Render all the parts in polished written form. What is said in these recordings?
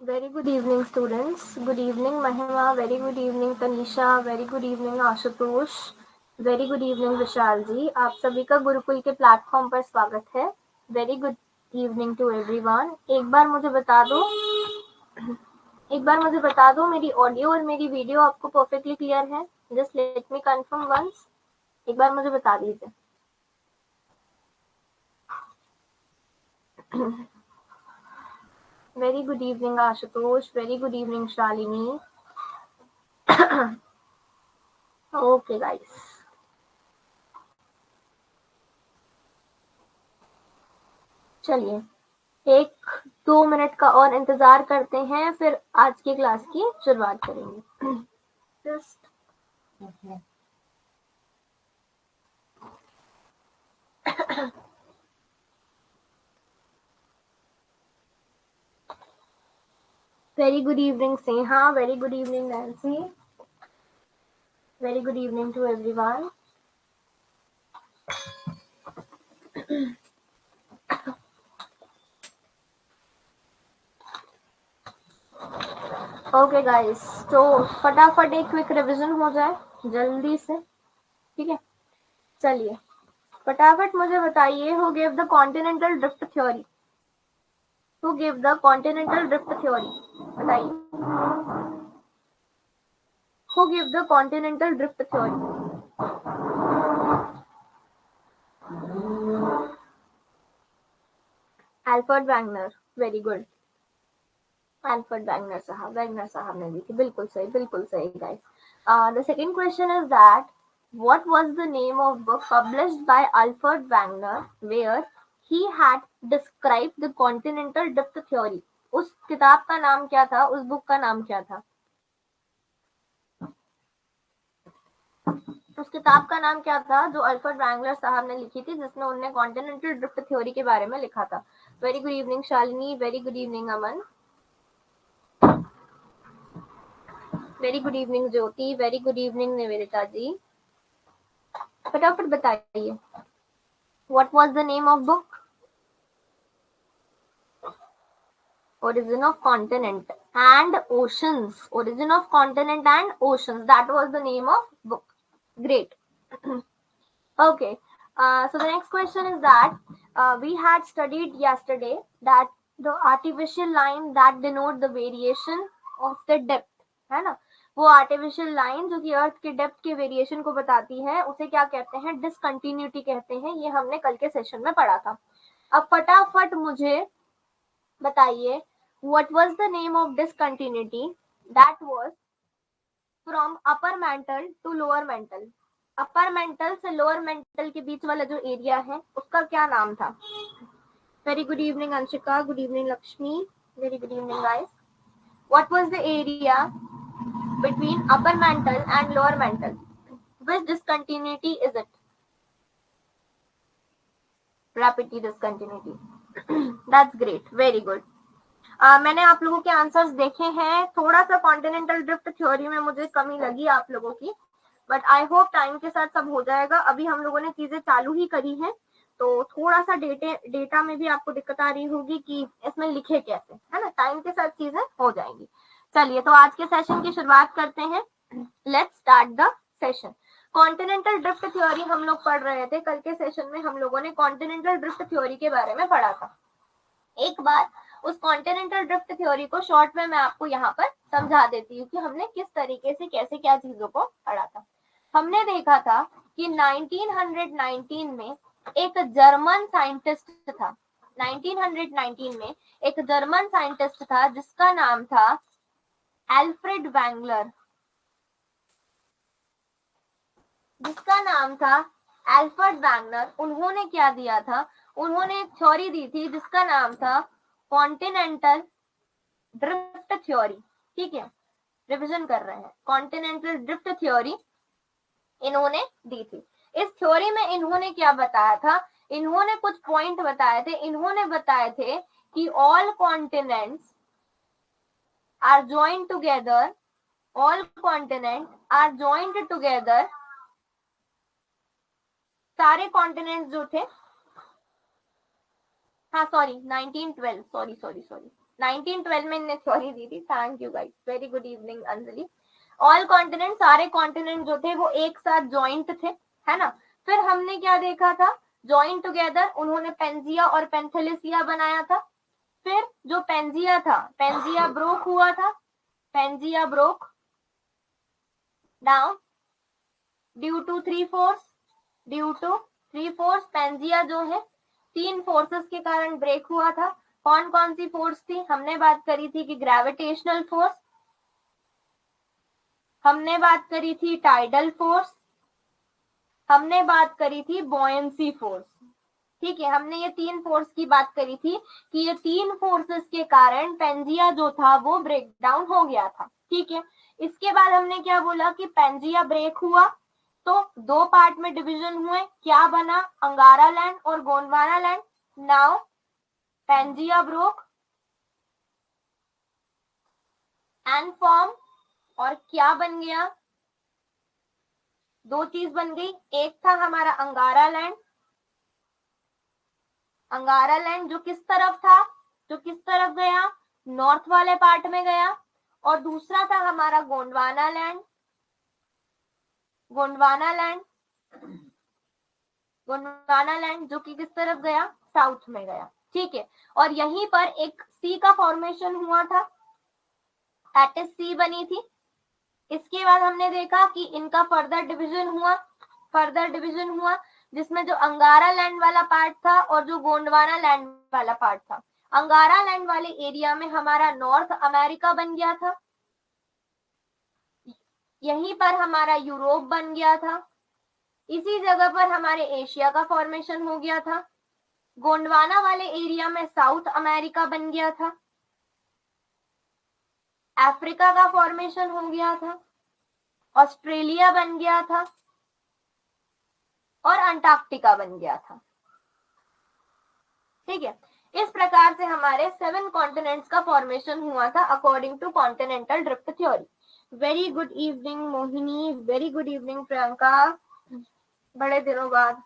Very good evening, students. Good evening, Mahima. Very good evening, Tanisha. Very good evening, Ashutosh. Very good evening, विशाल जी. आप सभी का गुरुकुल के platform पर स्वागत है. Very good evening to everyone. एक बार मुझे बता दो मेरी ऑडियो और मेरी वीडियो आपको परफेक्टली क्लियर है. Just let me confirm once. एक बार मुझे बता दीजिए. Very good evening, Ashutosh. Very good evening, Shalini. Okay, guys. चलिए 1-2 मिनट का और इंतजार करते हैं, फिर आज की क्लास की शुरुआत करेंगे. Just very good evening, Sneha. Very good evening, Nancy. Very good evening to everyone. Okay guys, तो फटाफट एक क्विक रिवीजन हो जाए जल्दी से. ठीक है, चलिए फटाफट मुझे बताइए, who give the continental drift theory. Who give the continental drift theory, बताइए. Who give the continental drift theory. Alfred Wegener. Very good. Alfred Wegener साहब ने दी थी. बिल्कुल सही guys. The second question is that what was the name of book published by Alfred Wegener where he had described the continental drift theory. उस किताब का नाम क्या था, उस बुक का नाम क्या था. उस किताब का नाम क्या था जो अल्फ्रेड वैगनर साहब ने लिखी थी, जिसमें उन्होंने कॉन्टिनेंटल ड्रिफ्ट थ्योरी के बारे में लिखा था. Very good evening Shalini. Very good evening Aman. Very good evening Jyoti. Very good evening Nivedita ji. फटाफट बताइए, what was the name of book. Origin of Continent and Oceans. Origin of Continent and Oceans. That was the name of book. Great. Okay. So the next question is that we had studied yesterday that the artificial line that denote the variation of the depth, है ना, वो artificial line जो कि अर्थ के depth के variation को बताती है, उसे क्या कहते हैं, डिसकंटिन्यूटी कहते हैं. ये हमने कल के सेशन में पढ़ा था. अब फटाफट मुझे बताइए, what was the name of discontinuity that was from upper mantle to lower mantle. Upper mantle से लोअर मेंटल के बीच वाला जो एरिया है उसका क्या नाम था. Very good evening Anshika. Good evening Lakshmi. Very good evening guys. What was the area between upper mantle and lower mantle. Which discontinuity is it? Rapidity discontinuity. That's great. Very good. मैंने आप लोगों के आंसर्स देखे हैं. थोड़ा सा कॉन्टिनेंटल ड्रिफ्ट थ्योरी में मुझे कमी लगी आप लोगों की, बट आई होप टाइम के साथ सब हो जाएगा. अभी हम लोगों ने चीजें चालू ही करी हैं, तो थोड़ा सा डेटा में भी आपको दिक्कत आ रही होगी कि इसमें लिखे कैसे, है ना. टाइम के साथ चीजें हो जाएंगी. चलिए, तो आज के सेशन की शुरुआत करते हैं. Let's start the session. Continental drift theory हम लोग पढ़ रहे थे. कल के सेशन में हम लोगों ने कॉन्टिनेंटल ड्रिफ्ट थ्योरी के बारे में पढ़ा था. एक बार उस कॉन्टिनेंटल ड्रिफ्ट थ्योरी को शॉर्ट में मैं आपको यहाँ पर समझा देती हूँ कि हमने किस तरीके से कैसे क्या चीजों को पढ़ा था. हमने देखा था कि 1919 में एक जर्मन साइंटिस्ट था. 1919 में एक जर्मन साइंटिस्ट था जिसका नाम था एल्फ्रेड वैंगलर, जिसका नाम था एल्फ्रेड वैंगलर। उन्होंने क्या दिया था, उन्होंने एक थ्योरी दी थी जिसका नाम था कॉन्टिनेंटल ड्रिफ्ट थ्योरी। ठीक है, रिविजन कर रहे हैं, कॉन्टिनेंटल ड्रिफ्ट थ्योरी इन्होंने दी थी। इस थ्योरी में इन्होंने क्या बताया था, इन्होंने कुछ पॉइंट बताए थे। इन्होंने बताए थे कि all continents are joined together, all continent are joined together, सारे कॉन्टिनेंट्स जो थे, हाँ सॉरी 1912, सॉरी 1912 में इन्हें थ्योरी दी थी। Thank you guys, very good evening Anjali. All continent, सारे कॉन्टिनेंट जो थे वो एक साथ जॉइंट थे, है ना। फिर हमने क्या देखा था, जॉइंट टुगेदर, उन्होंने पेंजिया और पेंथेलिसिया बनाया था। फिर जो पेंजिया था, पेंजिया ब्रोक हुआ था, Pangaea broke down due to three force, Pangaea जो है 3 फोर्सेस के कारण ब्रेक हुआ था। कौन कौन सी फोर्स थी, हमने बात करी थी कि ग्रेविटेशनल फोर्स, हमने बात करी थी टाइडल फोर्स, हमने बात करी थी बॉयंसी फोर्स। ठीक है, हमने ये 3 फोर्स की बात करी थी कि ये 3 फोर्सेस के कारण पेंजिया जो था वो ब्रेक डाउन हो गया था। ठीक है, इसके बाद हमने क्या बोला कि पेंजिया ब्रेक हुआ तो 2 पार्ट में डिवीजन हुए, क्या बना, अंगारा लैंड और Gondwana land. Now Pangaea broke and form, और क्या बन गया, 2 चीज बन गई। एक था हमारा अंगारा लैंड, अंगारा लैंड जो किस तरफ था, जो किस तरफ गया, नॉर्थ वाले पार्ट में गया। और दूसरा था हमारा Gondwana land, Gondwana land, Gondwana land जो कि किस तरफ गया, साउथ में गया। ठीक है, और यहीं पर एक सी का फॉर्मेशन हुआ था, दैट इज सी बनी थी। इसके बाद हमने देखा कि इनका फर्दर डिवीजन हुआ, जिसमें जो अंगारा लैंड वाला पार्ट था और जो गोंडवाना लैंड वाला पार्ट था। अंगारा लैंड वाले एरिया में हमारा नॉर्थ अमेरिका बन गया था, यहीं पर हमारा यूरोप बन गया था, इसी जगह पर हमारे एशिया का फॉर्मेशन हो गया था। गोंडवाना वाले एरिया में साउथ अमेरिका बन गया था, अफ्रीका का फॉर्मेशन हो गया था, ऑस्ट्रेलिया बन गया था और अंटार्कटिका बन गया था। ठीक है, इस प्रकार से हमारे 7 कॉन्टिनेंट्स का फॉर्मेशन हुआ था according to continental drift theory. Very good evening Mohini, very good evening Priyanka, बड़े दिनों बाद।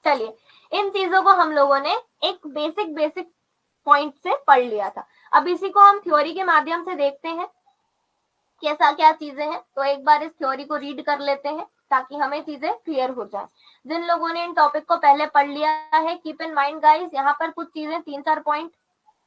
चलिए, इन चीजों को हम लोगों ने एक बेसिक पॉइंट से पढ़ लिया था। अब इसी को हम थ्योरी के माध्यम से देखते हैं कैसा क्या चीजें हैं। तो एक बार इस थ्योरी को रीड कर लेते हैं ताकि हमें चीजें क्लियर हो जाए। जिन लोगों ने इन टॉपिक को पहले पढ़ लिया है, कीप इन माइंड गाइस, यहाँ पर कुछ चीजें 3-4 पॉइंट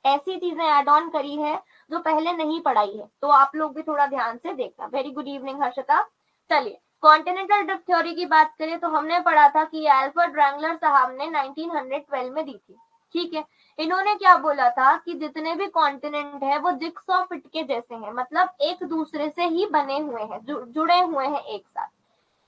ऐसी चीजें ऐड ऑन करी है जो पहले नहीं पढ़ाई है, तो आप लोग भी थोड़ा ध्यान से देखना। Very good evening Harshita. चलिए, कॉन्टिनेंटल ड्रिफ्ट थ्योरी की बात करें तो हमने पढ़ा था कि एल्फ्रेड वैंगलर साहब ने 1912 में दी थी। ठीक है, इन्होंने क्या बोला था कि जितने भी कॉन्टिनेंट है वो जिक्सॉ फिट के जैसे हैं, मतलब एक दूसरे से ही बने हुए हैं, जुड़े हुए हैं एक साथ,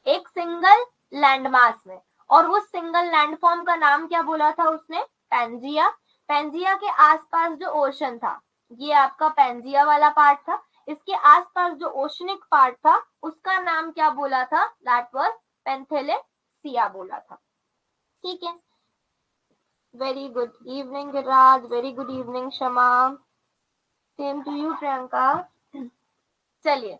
एक सिंगल लैंडमास में। और उस सिंगल लैंडफॉर्म का नाम क्या बोला था उसने, पैंजिया। पैंजिया के आसपास जो ओशन था, ये आपका पैंजिया वाला पार्ट था, इसके आसपास जो ओशनिक पार्ट था उसका नाम क्या बोला था, दैट वाज पेंथेलेसिया बोला था। ठीक है, very good evening Raj, very good evening Shama, same to you Priyanka. चलिए,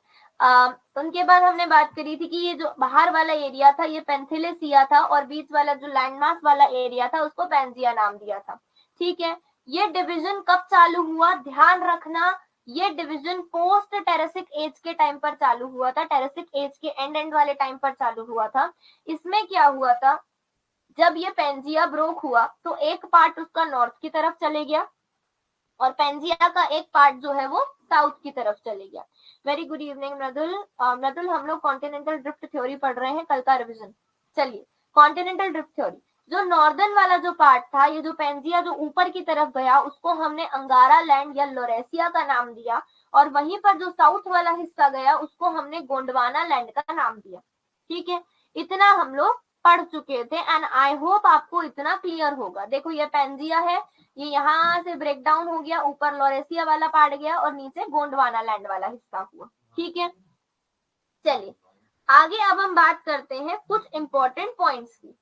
उनके बाद हमने बात करी थी कि ये जो बाहर वाला एरिया था ये पेंथेलेसिया था और बीच वाला जो लैंडमास वाला एरिया था उसको पेंजिया नाम दिया था। ठीक है, ये डिवीजन कब चालू हुआ, ध्यान रखना, ये डिवीजन पोस्ट टेरेसिक एज के टाइम पर चालू हुआ था, टेरेसिक एज के एंड वाले टाइम पर चालू हुआ था। इसमें क्या हुआ था, जब ये पेंजिया ब्रोक हुआ तो एक पार्ट उसका नॉर्थ की तरफ चले गया और पेंजिया का एक पार्ट जो है वो साउथ की तरफ चले गया। वेरी गुड इवनिंग मृदुल। मृदुल, हम लोग कॉन्टिनेंटल ड्रिफ्ट थ्योरी पढ़ रहे हैं, कल का रिवीजन। चलिए, कॉन्टिनेंटल ड्रिफ्ट थ्योरी, जो नॉर्दर्न वाला जो पार्ट था, ये जो पेंजिया जो ऊपर की तरफ गया, उसको हमने अंगारा लैंड या लोरेसिया का नाम दिया, और वहीं पर जो साउथ वाला हिस्सा गया उसको हमने गोंडवाना लैंड का नाम दिया। ठीक है, इतना हम लोग पढ़ चुके थे एंड आई होप आपको इतना क्लियर होगा। देखो ये पेंजिया है, ये यहाँ से ब्रेक डाउन हो गया, ऊपर लोरेसिया वाला पार्ट गया और नीचे गोंडवाना लैंड वाला हिस्सा हुआ। ठीक है, चलिए आगे अब हम बात करते हैं कुछ इंपॉर्टेंट पॉइंट्स की।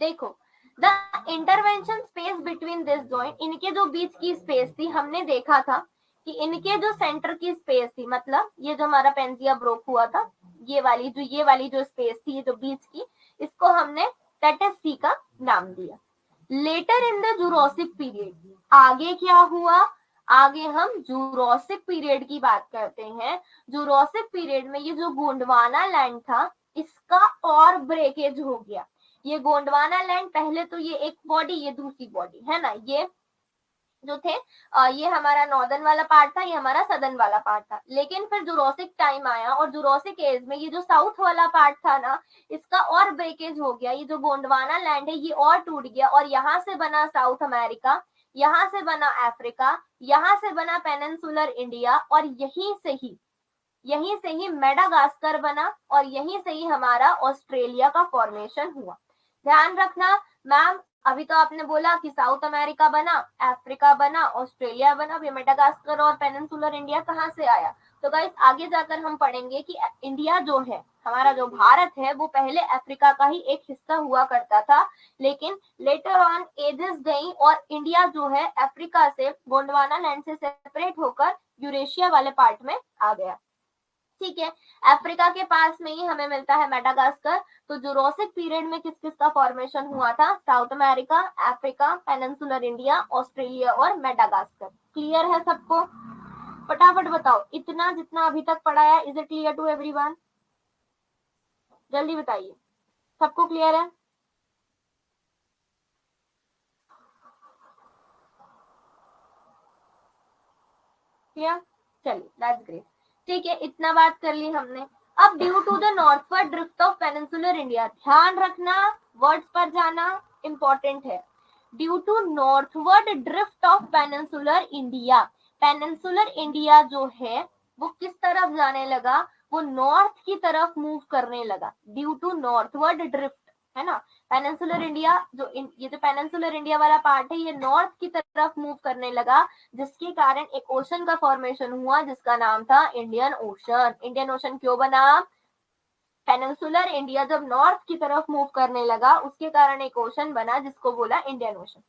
देखो the intervention space between this joint, इनके जो बीच की स्पेस थी हमने देखा था कि इनके जो सेंटर की स्पेस थी, मतलब ये जो हमारा पेंजिया ब्रोक हुआ था, ये वाली जो स्पेस थी, ये जो बीच की, इसको हमने टेटस सी का नाम दिया। Later in the Jurassic period, आगे क्या हुआ, आगे हम जुरासिक पीरियड की बात करते हैं। जुरासिक पीरियड में ये जो गोंडवाना लैंड था, इसका और ब्रेकेज हो गया। ये गोंडवाना लैंड, पहले तो ये एक बॉडी, ये दूसरी बॉडी है ना, ये जो थे ये हमारा नॉर्दर्न वाला पार्ट था, ये हमारा सदर्न वाला पार्ट था। लेकिन फिर जुरासिक टाइम आया और जुरासिक एज में ये जो साउथ वाला पार्ट था ना, इसका और ब्रेकेज हो गया। ये जो गोंडवाना लैंड है ये और टूट गया और यहाँ से बना साउथ अमेरिका, यहाँ से बना अफ्रीका, यहाँ से बना पेनिनसुलर इंडिया, और यहीं से ही मेडागास्कर बना, और यहीं से ही हमारा ऑस्ट्रेलिया का फॉर्मेशन हुआ। ध्यान रखना मैम, अभी तो आपने बोला कि साउथ अमेरिका बना, अफ्रीका बना, ऑस्ट्रेलिया बना, ये मेडागास्कर और पेनिनसुलर इंडिया कहाँ से आया। तो गाइस आगे जाकर हम पढ़ेंगे कि इंडिया जो है, हमारा जो भारत है, वो पहले अफ्रीका का ही एक हिस्सा हुआ करता था, लेकिन लेटर ऑन एजेस गई और इंडिया जो है अफ्रीका से, गोंडवाना लैंड से सेपरेट होकर यूरेशिया वाले पार्ट में आ गया। ठीक है, अफ्रीका के पास में ही हमें मिलता है मेडागास्कर। तो जुरासिक पीरियड में किस किस का फॉर्मेशन हुआ था, South America, Africa, peninsular India, Australia और मेडागास्कर। क्लियर है सबको? फटाफट बताओ, इतना जितना अभी तक पढ़ाया, is it clear to everyone? जल्दी बताइए, सबको क्लियर है? क्लियर, चलिए दैट्स ग्रेट। ठीक है, इतना बात कर ली हमने। अब due to the northward drift of peninsular India, ध्यान रखना, वर्ड्स पर जाना इंपॉर्टेंट है। Due to northward drift of peninsular India, peninsular India जो है वो किस तरफ जाने लगा, वो नॉर्थ की तरफ मूव करने लगा। ड्यू टू नॉर्थवर्ड ड्रिफ्ट, है ना, पेनिनसुलर इंडिया ये जो पेनिनसुलर इंडिया वाला पार्ट है, ये नॉर्थ की तरफ मूव करने लगा, जिसके कारण एक ओशन का फॉर्मेशन हुआ जिसका नाम था इंडियन ओशन। इंडियन ओशन क्यों बना? पेनिनसुलर इंडिया जब नॉर्थ की तरफ मूव करने लगा, उसके कारण एक ओशन बना जिसको बोला इंडियन ओशन।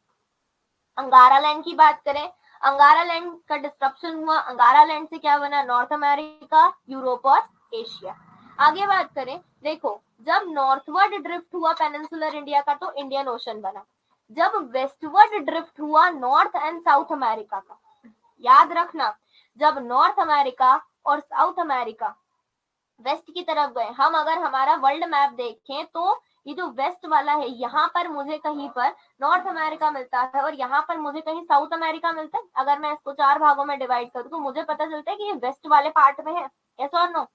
अंगारा लैंड की बात करें, अंगारा लैंड का डिस्ट्रप्शन हुआ, अंगारा लैंड से क्या बना, नॉर्थ अमेरिका, यूरोप और एशिया। आगे बात करें, देखो जब नॉर्थवर्ड ड्रिफ्ट हुआ पेनिनसुलर इंडिया का तो इंडियन ओशन बना। जब वेस्टवर्ड ड्रिफ्ट हुआ नॉर्थ एंड साउथ अमेरिका का, याद रखना, जब नॉर्थ अमेरिका और साउथ अमेरिका वेस्ट की तरफ गए, हम अगर हमारा वर्ल्ड मैप देखें तो ये जो वेस्ट वाला है, यहाँ पर मुझे कहीं पर नॉर्थ अमेरिका मिलता है और यहाँ पर मुझे कहीं साउथ अमेरिका मिलता है। अगर मैं इसको 4 भागों में डिवाइड करूँ तो मुझे पता चलता है कि ये वेस्ट वाले पार्ट में है, यस और नो,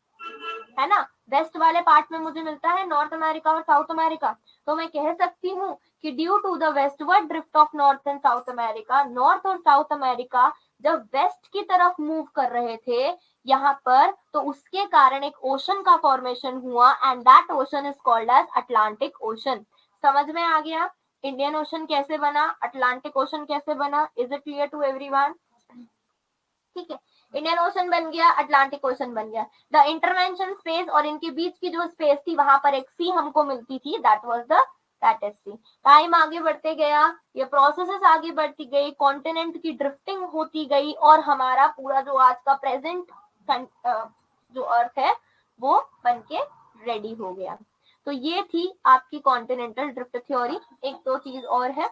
है ना। वेस्ट वाले पार्ट में मुझे मिलता है नॉर्थ अमेरिका और साउथ अमेरिका। तो मैं कह सकती हूँ कि due to the westward drift of North and South America, North और साउथ अमेरिका जब वेस्ट की तरफ मूव कर रहे थे यहाँ पर, तो उसके कारण एक ओशन का फॉर्मेशन हुआ and that ocean is called as Atlantic Ocean. समझ में आ गया इंडियन ओशन कैसे बना, अटलांटिक ओशन कैसे बना? Is it clear to everyone? ठीक है, इंडियन ओशन बन गया, अटलांटिक ओशन बन गया। द इंटरवेंशन स्पेस, और इनके बीच की जो स्पेस थी वहां पर एक सी हमको मिलती थी, that was the that is sea. Time आगे बढ़ते गया, ये प्रोसेसेस आगे बढ़ती गई, कॉन्टिनेंट की ड्रिफ्टिंग होती गई और हमारा पूरा जो आज का प्रेजेंट जो अर्थ है वो बन के रेडी हो गया। तो ये थी आपकी कॉन्टिनेंटल ड्रिफ्ट थ्योरी। एक दो चीज और है,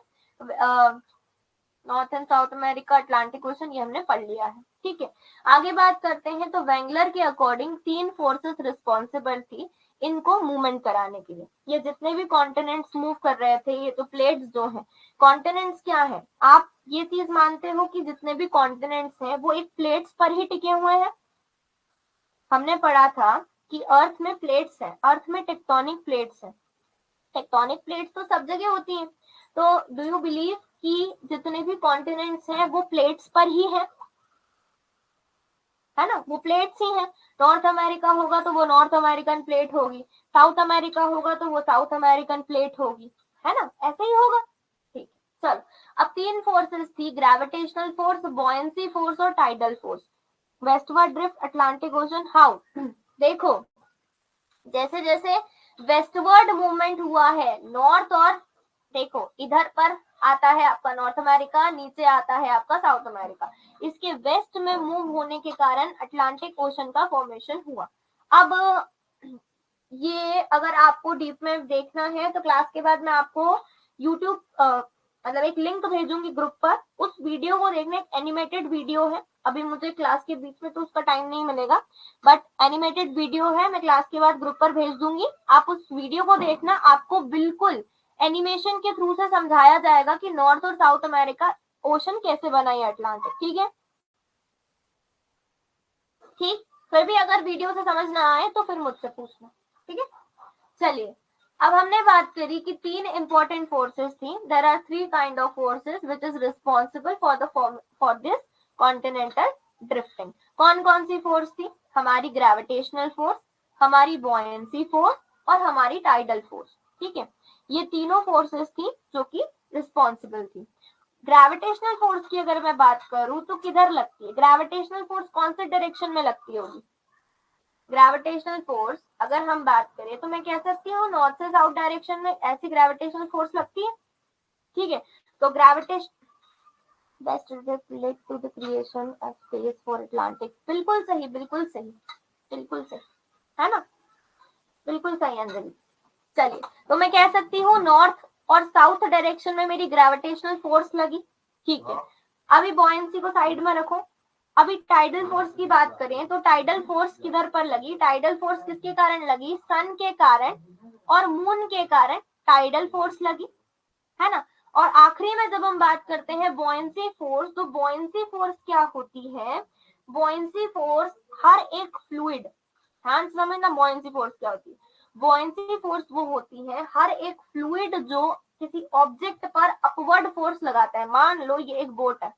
north and South America, Atlantic ocean, ये हमने पढ़ लिया है। ठीक है, आगे बात करते हैं। तो वेंगलर के अकॉर्डिंग 3 फोर्सेस रिस्पॉन्सिबल थी इनको मूवमेंट कराने के लिए। ये जितने भी कॉन्टिनेंट्स मूव कर रहे थे, ये तो प्लेट्स जो हैं, कॉन्टिनेंट्स क्या है, आप ये चीज मानते हो कि जितने भी कॉन्टिनेंट्स हैं वो एक प्लेट्स पर ही टिके हुए हैं? हमने पढ़ा था कि अर्थ में प्लेट्स हैं, अर्थ में टेक्टोनिक प्लेट्स हैं, टेक्टोनिक प्लेट्स तो सब जगह होती हैं, तो डू यू बिलीव कि जितने भी कॉन्टिनेंट्स हैं वो प्लेट्स पर ही है ना, वो प्लेट्स ही हैं। नॉर्थ अमेरिका होगा तो वो नॉर्थ अमेरिकन प्लेट होगी, साउथ अमेरिका होगा तो वो साउथ अमेरिकन प्लेट होगी, है ना, ऐसे ही होगा। ठीक, चलो अब 3 फोर्सेस थी, ग्रेविटेशनल फोर्स, बॉयंसी फोर्स और tidal force. Westward drift, Atlantic ocean, how? देखो जैसे जैसे वेस्टवर्ड मूवमेंट हुआ है नॉर्थ, और देखो इधर पर आता है आपका नॉर्थ अमेरिका, नीचे आता है आपका साउथ अमेरिका, इसके वेस्ट में मूव होने के कारण अटलांटिक ओशन का फॉर्मेशन हुआ। अब ये अगर आपको डीप में देखना है तो क्लास के बाद मैं आपको यूट्यूब मतलब एक लिंक भेजूंगी ग्रुप पर, उस वीडियो को देखने, एनिमेटेड वीडियो है, अभी मुझे क्लास के बीच में तो उसका टाइम नहीं मिलेगा, बट एनिमेटेड वीडियो है, मैं क्लास के बाद ग्रुप पर भेज दूंगी, आप उस वीडियो को देखना, आपको बिल्कुल एनिमेशन के थ्रू से समझाया जाएगा कि नॉर्थ और साउथ अमेरिका ओशन कैसे बना है अटलांटिक। ठीक है, ठीक, फिर भी अगर वीडियो से समझ ना आए तो फिर मुझसे पूछना। ठीक है, चलिए अब हमने बात करी कि 3 इंपॉर्टेंट फोर्सेस थी। There are 3 kind of forces which is responsible for this continental drifting. कौन कौन सी फोर्स थी? हमारी ग्रेविटेशनल फोर्स, हमारी बॉयंसी फोर्स और हमारी टाइडल फोर्स। ठीक है, ये तीनों फोर्सेस थी जो कि रिस्पॉन्सिबल थी। ग्रेविटेशनल फोर्स की अगर मैं बात करूं तो किधर लगती है? ग्रेविटेशनल फोर्स कौन से डायरेक्शन में लगती होगी? ग्रेविटेशनल फोर्स अगर हम बात करें तो मैं कह सकती हूँ नॉर्थ से साउथ डायरेक्शन में ऐसी ग्रेविटेशनल फोर्स लगती है। ठीक है, तो gravitation best relate to the creation of space for Atlantic, बिल्कुल सही, बिल्कुल सही, बिल्कुल सही, है ना, बिल्कुल सही अंजलि। चलिए, तो मैं कह सकती हूँ नॉर्थ और साउथ डायरेक्शन में मेरी ग्रेविटेशनल फोर्स लगी। ठीक है, अभी बॉयंसी को साइड में रखो। अभी टाइडल फोर्स की बात करें तो टाइडल फोर्स किधर पर लगी? टाइडल फोर्स किसके कारण लगी? सन के कारण और मून के कारण टाइडल फोर्स लगी, है ना। और आखिरी में जब हम बात करते हैं बॉयंसी फोर्स, तो बॉयंसी फोर्स क्या होती है? बॉयंसी फोर्स हर एक फ्लूइड, ध्यान से समझना बॉयंसी फोर्स क्या होती है। बॉयंसी फोर्स वो होती है हर एक फ्लूइड जो किसी ऑब्जेक्ट पर अपवर्ड फोर्स लगाता है। मान लो ये एक बोट है,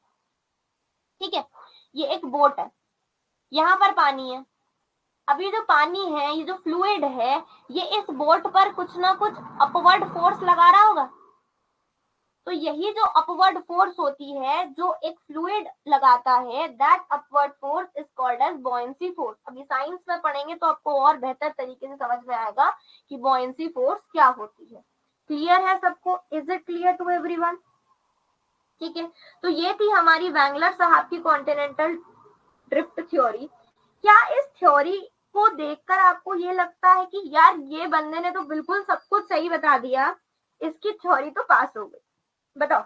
ठीक है, ये एक बोट है, यहाँ पर पानी है, अब ये जो पानी है, ये जो फ्लूइड है, ये इस बोट पर कुछ ना कुछ अपवर्ड फोर्स लगा रहा होगा। तो यही जो अपवर्ड फोर्स होती है जो एक फ्लूइड लगाता है, that upward force is called as buoyancy force. अभी साइंस में पढ़ेंगे तो आपको और बेहतर तरीके से समझ में आएगा कि बॉयंसी फोर्स क्या होती है। क्लियर है सबको? Is it clear to everyone? ठीक है, तो ये थी हमारी वैंगलर साहब की कॉन्टिनेंटल ड्रिफ्ट थ्योरी। क्या इस थ्योरी को देखकर आपको ये लगता है कि यार ये बंदे ने तो बिल्कुल सब कुछ सही बता दिया, इसकी थ्योरी तो पास हो गई? बताओ,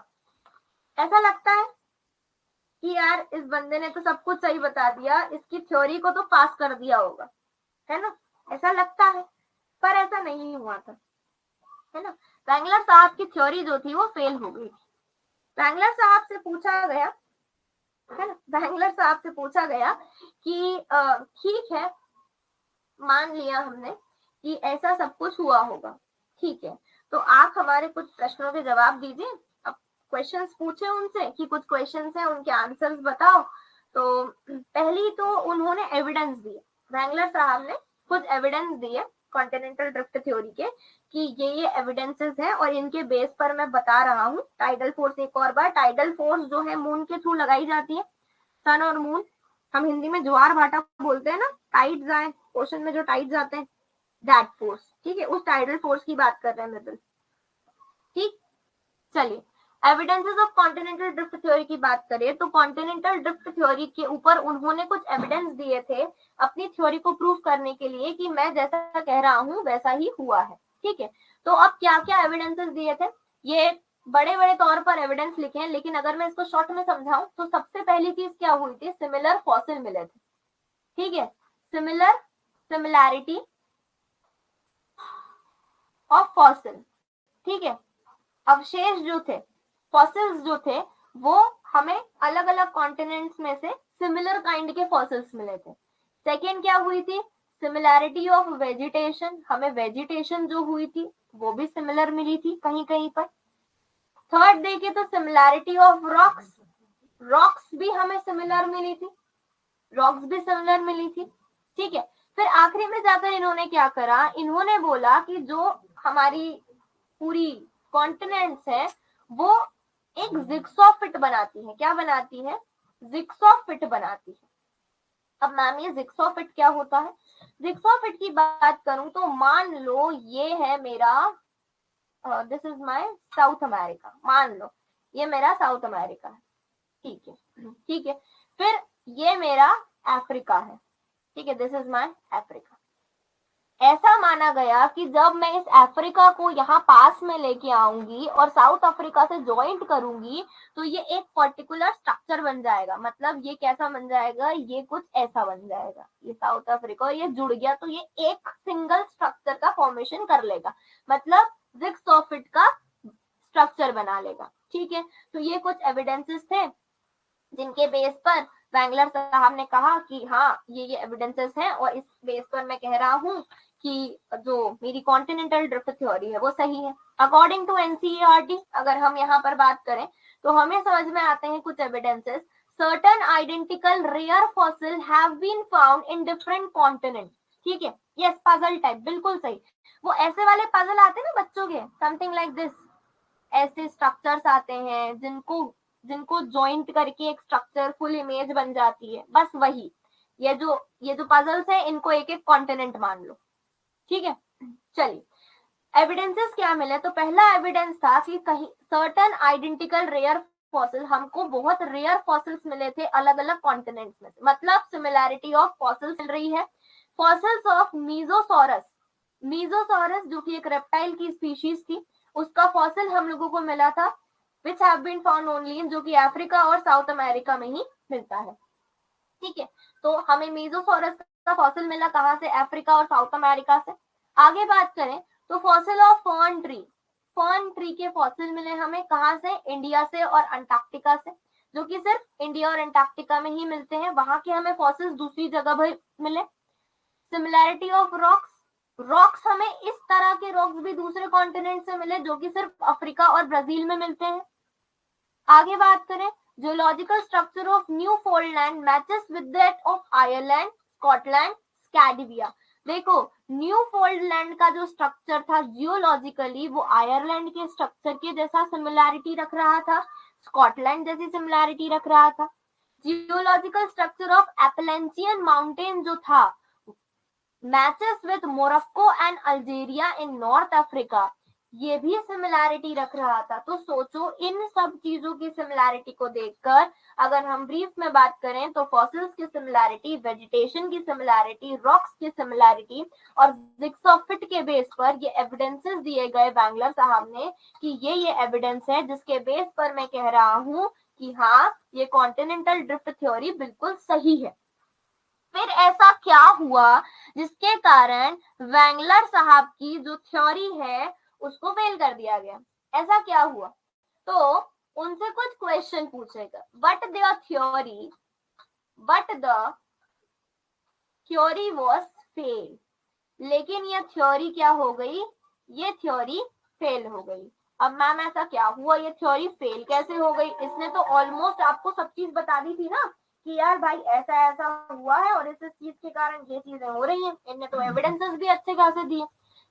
ऐसा लगता है कि यार इस बंदे ने तो सब कुछ सही बता दिया, इसकी थ्योरी को तो पास कर दिया होगा, है ना, ऐसा लगता है, पर ऐसा नहीं हुआ था, है ना। वैंगलर साहब की थ्योरी जो थी वो फेल हो गई थी। वैंगलर साहब से पूछा गया, है ना, वैंगलर साहब से पूछा गया कि ठीक है, मान लिया हमने कि ऐसा सब कुछ हुआ होगा, ठीक है, तो आप हमारे कुछ प्रश्नों के जवाब दीजिए। अब क्वेश्चंस पूछे उनसे कि कुछ क्वेश्चंस हैं उनके आंसर्स बताओ। तो पहली तो उन्होंने एविडेंस दिए, वैंगलर साहब ने कुछ एविडेंस दिए कॉन्टिनेंटल ड्रिफ्ट थ्योरी के कि ये एविडेंसेस हैं और इनके बेस पर मैं बता रहा हूँ। टाइडल फोर्स, एक और बार, टाइडल फोर्स जो है मून के थ्रू लगाई जाती है। सन और मून, हम हिंदी में ज्वार भाटा बोलते हैं ना, टाइड्स आए ओशन में, जो टाइड्स आते हैं, दैट फोर्स, ठीक है, उस टाइडल फोर्स की बात कर रहे हैं मित्तल। ठीक, चलिए evidences of continental drift theory की बात करें तो कॉन्टिनेंटल ड्रिफ्ट थ्योरी के ऊपर उन्होंने कुछ एविडेंस दिए थे अपनी थ्योरी को प्रूव करने के लिए कि मैं जैसा कह रहा हूं वैसा ही हुआ है। ठीक है, तो अब क्या क्या एविडेंसेस दिए थे, ये बड़े बड़े तौर पर एविडेंस लिखे हैं, लेकिन अगर मैं इसको शॉर्ट में समझाऊं तो सबसे पहली चीज क्या हुई थी? सिमिलर फॉसिल मिले थे। ठीक है, सिमिलैरिटी ऑफ फॉसिल, ठीक है, अवशेष जो थे, फॉसिल्स जो थे, वो हमें अलग अलग कॉन्टिनेंट्स में से सिमिलर काइंड के फॉसिल्स मिले थे। सेकेंड क्या हुई थी? सिमिलैरिटी ऑफ वेजिटेशन, हमें वेजिटेशन जो हुई थी वो भी सिमिलर मिली थी कहीं कहीं पर। थर्ड देखे तो सिमिलैरिटी ऑफ रॉक्स, रॉक्स भी हमें सिमिलर मिली थी, रॉक्स भी सिमिलर मिली थी। ठीक है, फिर आखिरी में जाकर इन्होंने क्या करा, इन्होंने बोला कि जो हमारी पूरी कॉन्टिनेंट्स है वो एक जिग्सॉ फिट बनाती है। क्या बनाती है? जिग्सॉ फिट बनाती है। अब मैम ये जिग्सॉ फिट क्या होता है? जिग्सॉ फिट की बात करूं तो मान लो ये है मेरा, this is my south America, मान लो ये मेरा साउथ अमेरिका है। ठीक है, ठीक है, फिर ये मेरा अफ्रीका है। ठीक है, दिस इज माय अफ्रीका। ऐसा माना गया कि जब मैं इस अफ्रीका को यहाँ पास में लेके आऊंगी और साउथ अफ्रीका से ज्वाइंट करूंगी तो ये एक पर्टिकुलर स्ट्रक्चर बन जाएगा। मतलब ये कैसा बन जाएगा? ये कुछ ऐसा बन जाएगा। ये साउथ अफ्रीका और ये जुड़ गया तो ये एक सिंगल स्ट्रक्चर का फॉर्मेशन कर लेगा, मतलब जिग्सॉ फिट का स्ट्रक्चर बना लेगा। ठीक है, तो ये कुछ एविडेंसेस थे जिनके बेस पर वैंगलर साहब ने कहा कि हाँ ये एविडेंसेस हैं और इस बेस पर मैं कह रहा हूँ कि जो मेरी कॉन्टिनेंटल ड्रिफ्ट थ्योरी है वो सही है। अकॉर्डिंग टू एनसीईआरटी अगर हम यहाँ पर बात करें तो हमें समझ में आते हैं कुछ evidences. Certain identical rare fossil have been found in different continent. ठीक है, यस, पजल टाइप, बिल्कुल सही। वो ऐसे वाले पजल आते हैं ना बच्चों के, समथिंग लाइक दिस, ऐसे स्ट्रक्चर्स आते हैं जिनको ज्वाइंट करके एक स्ट्रक्चर फुल इमेज बन जाती है, बस वही। ये जो पजल्स है इनको एक एक कॉन्टिनेंट मान लो। ठीक है, चलिए एविडेंसेस क्या मिले। तो पहला एविडेंस था कि कहीं सर्टेन आइडेंटिकल रेयर फॉसिल, हमको बहुत रेयर फॉसिल्स मिले थे अलग अलग कॉन्टिनेंट्स में, मतलब सिमिलैरिटी ऑफ फॉसिल्स मिल रही है। फॉसिल्स ऑफ मीजोसॉरस, मीजोसॉरस जो कि एक रेप्टाइल की स्पीशीज थी, उसका फॉसिल हम लोगों को मिला था, which have been found only in, जो कि अफ्रीका और साउथ अमेरिका में ही मिलता है। ठीक है, तो हमें मीजोसॉरस का फॉसिल मिला कहाँ से? अफ्रीका और साउथ अमेरिका से। आगे बात करें तो fossil of fern tree, fern tree के फॉसिल मिले हमें कहाँ से? इंडिया से और अंटार्कटिका से, जो कि सिर्फ इंडिया और अंटार्कटिका में ही मिलते हैं, वहां के हमें फॉसिल्स दूसरी जगह भी मिले। सिमिलैरिटी ऑफ रॉक्स, रॉक्स हमें इस तरह के रॉक्स भी दूसरे कॉन्टिनेंट से मिले जो कि सिर्फ अफ्रीका और ब्राजील में मिलते हैं। आगे बात करें, geological structure of Newfoundland matches with that of Ireland, Scotland, Scandinavia. देखो न्यू फोल्डलैंड का जो स्ट्रक्चर था जियोलॉजिकली वो आयरलैंड के स्ट्रक्चर के जैसा सिमिलैरिटी रख रहा था, स्कॉटलैंड जैसी सिमिलैरिटी रख रहा था। जियोलॉजिकल स्ट्रक्चर ऑफ एपलेंशियन माउंटेन जो था matches with Morocco and Algeria in north Africa, ये भी सिमिलैरिटी रख रहा था। तो सोचो इन सब चीजों की सिमिलैरिटी को देखकर अगर हम ब्रीफ में बात करें तो फॉसिल्स की सिमिलैरिटी, वेजिटेशन की सिमिलैरिटी, रॉक्स की सिमिलैरिटी और जिग्सॉ फिट के बेस पर ये एविडेंसेस दिए गए वैंगलर साहब ने कि ये एविडेंस है जिसके बेस पर मैं कह रहा हूं कि हाँ ये कॉन्टिनेंटल ड्रिफ्ट थ्योरी बिल्कुल सही है। फिर ऐसा क्या हुआ जिसके कारण वैंगलर साहब की जो थ्योरी है उसको फेल कर दिया गया? ऐसा क्या हुआ? तो उनसे कुछ क्वेश्चन पूछेगा, but the theory was fail. लेकिन ये थ्योरी क्या हो गई? ये थ्योरी फेल हो गई। अब मैम ऐसा क्या हुआ, ये थ्योरी फेल कैसे हो गई? इसने तो ऑलमोस्ट आपको सब चीज बता दी थी ना कि यार भाई ऐसा ऐसा हुआ है और इस चीज के कारण ये चीजें हो रही हैं। इनने तो एविडेंसेस भी अच्छे खासे दिए,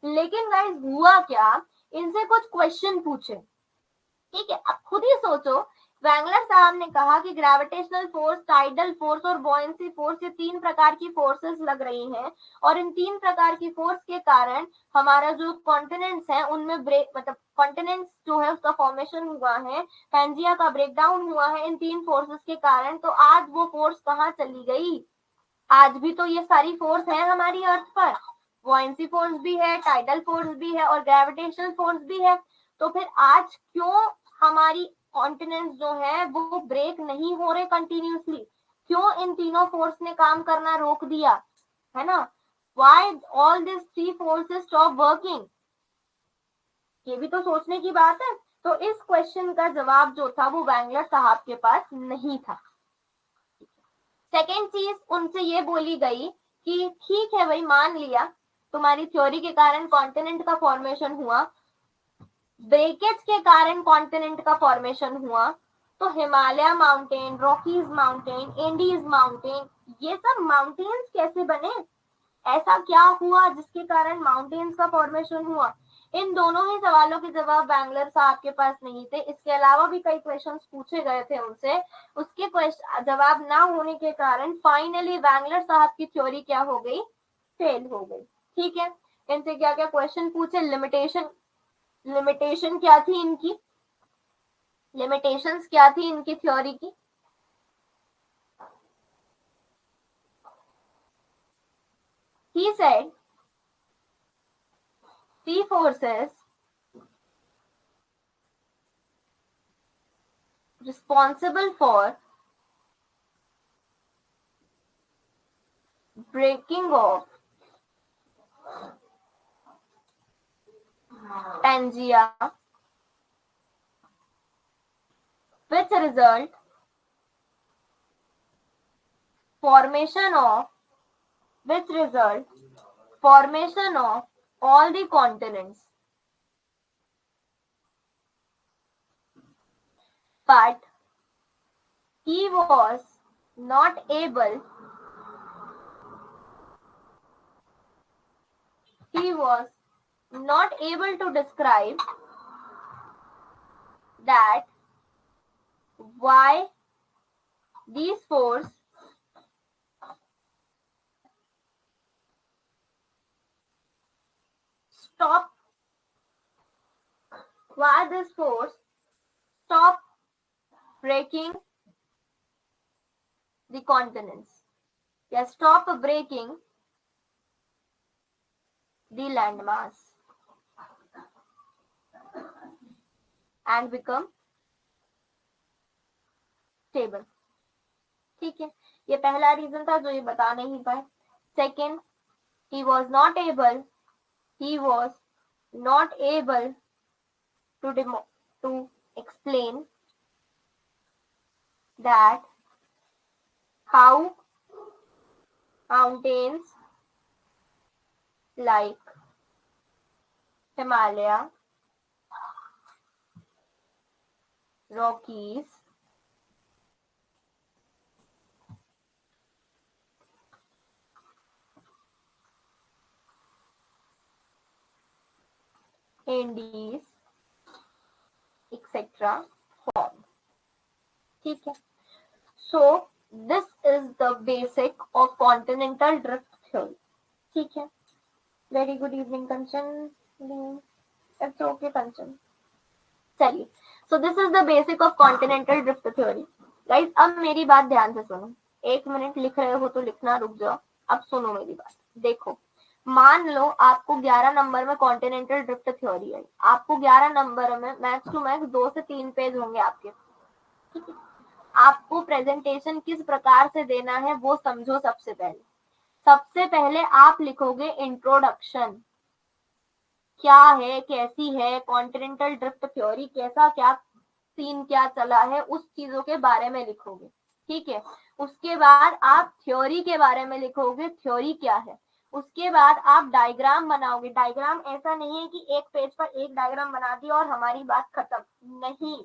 लेकिन गाइस हुआ क्या, इनसे कुछ क्वेश्चन पूछे। ठीक है, अब खुद ही सोचो, वैंगलर साहब ने कहा कि ग्रेविटेशनल फोर्स, टाइडल फोर्स और बॉयंसी फोर्स, ये तीन प्रकार की फोर्सेस लग रही हैं और इन तीन प्रकार की फोर्स के कारण हमारा जो कॉन्टिनेंट्स है उनमें ब्रेक, मतलब कॉन्टिनेंट्स जो है उसका फॉर्मेशन हुआ है, पैंजिया का ब्रेकडाउन हुआ है इन तीन फोर्सेस के कारण। तो आज वो फोर्स कहाँ चली गई? आज भी तो ये सारी फोर्स है हमारी अर्थ पर, बॉयंसी फोर्स भी है, टाइडल फोर्स भी है और ग्रेविटेशनल फोर्स भी है। तो फिर आज क्यों हमारी कॉन्टिनेंट्स जो है वो ब्रेक नहीं हो रहे कंटिन्यूसली? क्यों इन तीनों फोर्स ने काम करना रोक दिया, है ना? Why all this three forces stop working? ये भी तो सोचने की बात है। तो इस क्वेश्चन का जवाब जो था वो वैंगलर साहब के पास नहीं था। सेकेंड चीज उनसे ये बोली गई कि ठीक है भाई, मान लिया तुम्हारी थ्योरी के कारण कॉन्टिनेंट का फॉर्मेशन हुआ, ब्रेकेज के कारण कॉन्टिनेंट का फॉर्मेशन हुआ, तो Himalaya mountain, Rockies mountain, Andes mountain, ये सब माउंटेन्स कैसे बने, ऐसा क्या हुआ जिसके कारण माउंटेन्स का फॉर्मेशन हुआ? इन दोनों ही सवालों के जवाब बैंगलर साहब के पास नहीं थे। इसके अलावा भी कई क्वेश्चंस पूछे गए थे उनसे, उसके जवाब ना होने के कारण फाइनली बैंगलर साहब की थ्योरी क्या हो गई, फेल हो गई। ठीक है, इनसे क्या क्या क्वेश्चन पूछे, लिमिटेशन क्या थी इनकी, लिमिटेशंस क्या थी इनकी थ्योरी की? He said three forces responsible for breaking of Pangea, which result formation of all the continents. But he was not able to describe that why these force stop breaking the continents, या stop breaking the landmass and become stable. ठीक है, ये पहला reason था जो ये बता नहीं पाए। Second, he was not able to explain that how mountains like Himalaya, Rockies, Andes, etc. form. ठीक है, so this is the basic of continental drift theory. ठीक है, very good evening Kanchan, it's okay Kanchan. चलिए, so this is the basic of continental drift theory. Guys अब मेरी बात ध्यान से सुनो, 1 मिनट लिख रहे हो तो लिखना रुक जाओ, अब सुनो मेरी बात। देखो, मान लो आपको 11 नंबर में कॉन्टिनेंटल ड्रिफ्ट थ्योरी है, आपको 11 नंबर में मैक्स टू मैक्स 2 से 3 पेज होंगे आपके, ठीक है? आपको प्रेजेंटेशन किस प्रकार से देना है वो समझो। सबसे पहले आप लिखोगे इंट्रोडक्शन, क्या है, कैसी है कॉन्टिनेंटल ड्रिफ्ट थ्योरी, कैसा क्या सीन क्या चला है, उस चीजों के बारे में लिखोगे। ठीक है, उसके बाद आप थ्योरी के बारे में लिखोगे, थ्योरी क्या है। उसके बाद आप डायग्राम बनाओगे। डायग्राम ऐसा नहीं है कि एक पेज पर एक डायग्राम बना दिया और हमारी बात खत्म, नहीं,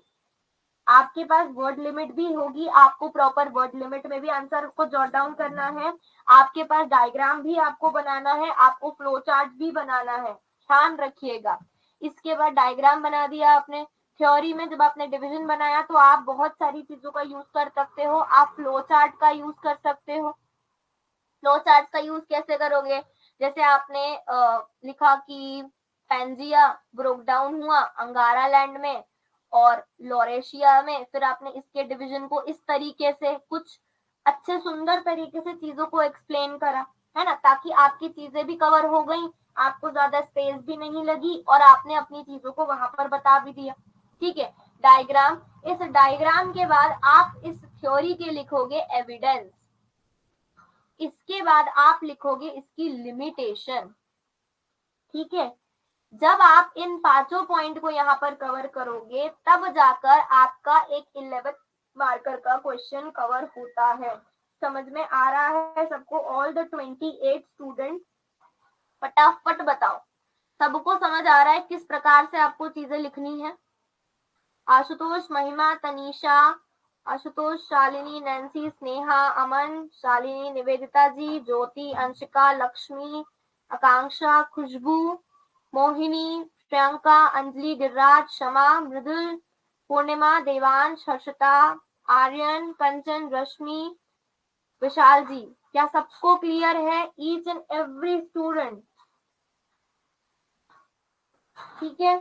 आपके पास वर्ड लिमिट भी होगी, आपको प्रॉपर वर्ड लिमिट में भी आंसर को जॉट डाउन करना है, आपके पास डायग्राम भी आपको बनाना है, आपको फ्लो चार्ट भी बनाना है, ध्यान रखिएगा। इसके बाद डायग्राम बना दिया आपने, थ्योरी में जब आपने डिवीजन बनाया तो आप बहुत सारी चीजों का यूज कर सकते हो, आप फ्लो चार्ट का यूज कर सकते हो। फ्लो चार्ट का यूज कैसे करोगे, जैसे आपने लिखा कि पेंजिया ब्रोक डाउन हुआ अंगारा लैंड में और लॉरेशिया में, फिर आपने इसके डिवीजन को इस तरीके से कुछ अच्छे सुंदर तरीके से चीजों को एक्सप्लेन करा, है ना, ताकि आपकी चीजें भी कवर हो गई, आपको ज्यादा स्पेस भी नहीं लगी और आपने अपनी चीजों को वहां पर बता भी दिया। ठीक है, डायग्राम, इस डायग्राम के बाद आप इस थ्योरी के लिखोगे एविडेंस, इसके बाद आप लिखोगे इसकी लिमिटेशन। ठीक है, जब आप इन 5 पॉइंट को यहाँ पर कवर करोगे तब जाकर आपका एक 11 मार्कर का क्वेश्चन कवर होता है। समझ में आ रहा है सबको? ऑल द 28 स्टूडेंट फटाफट बताओ, सबको समझ आ रहा है किस प्रकार से आपको चीजें लिखनी है? आशुतोष, महिमा, तनीषा, आशुतोष, शालिनी, नैन्सी, स्नेहा, अमन, शालिनी, निवेदिता जी, ज्योति, अंशिका, लक्ष्मी, आकांक्षा, खुशबू, मोहिनी, प्रियंका, अंजलि, गिरिराज, शमा, मृदुल, पूर्णिमा, देवांश, हर्षिता, आर्यन, कंचन, रश्मि, विशाल जी, क्या सबको क्लियर है? ईच एंड एवरी स्टूडेंट, ठीक है?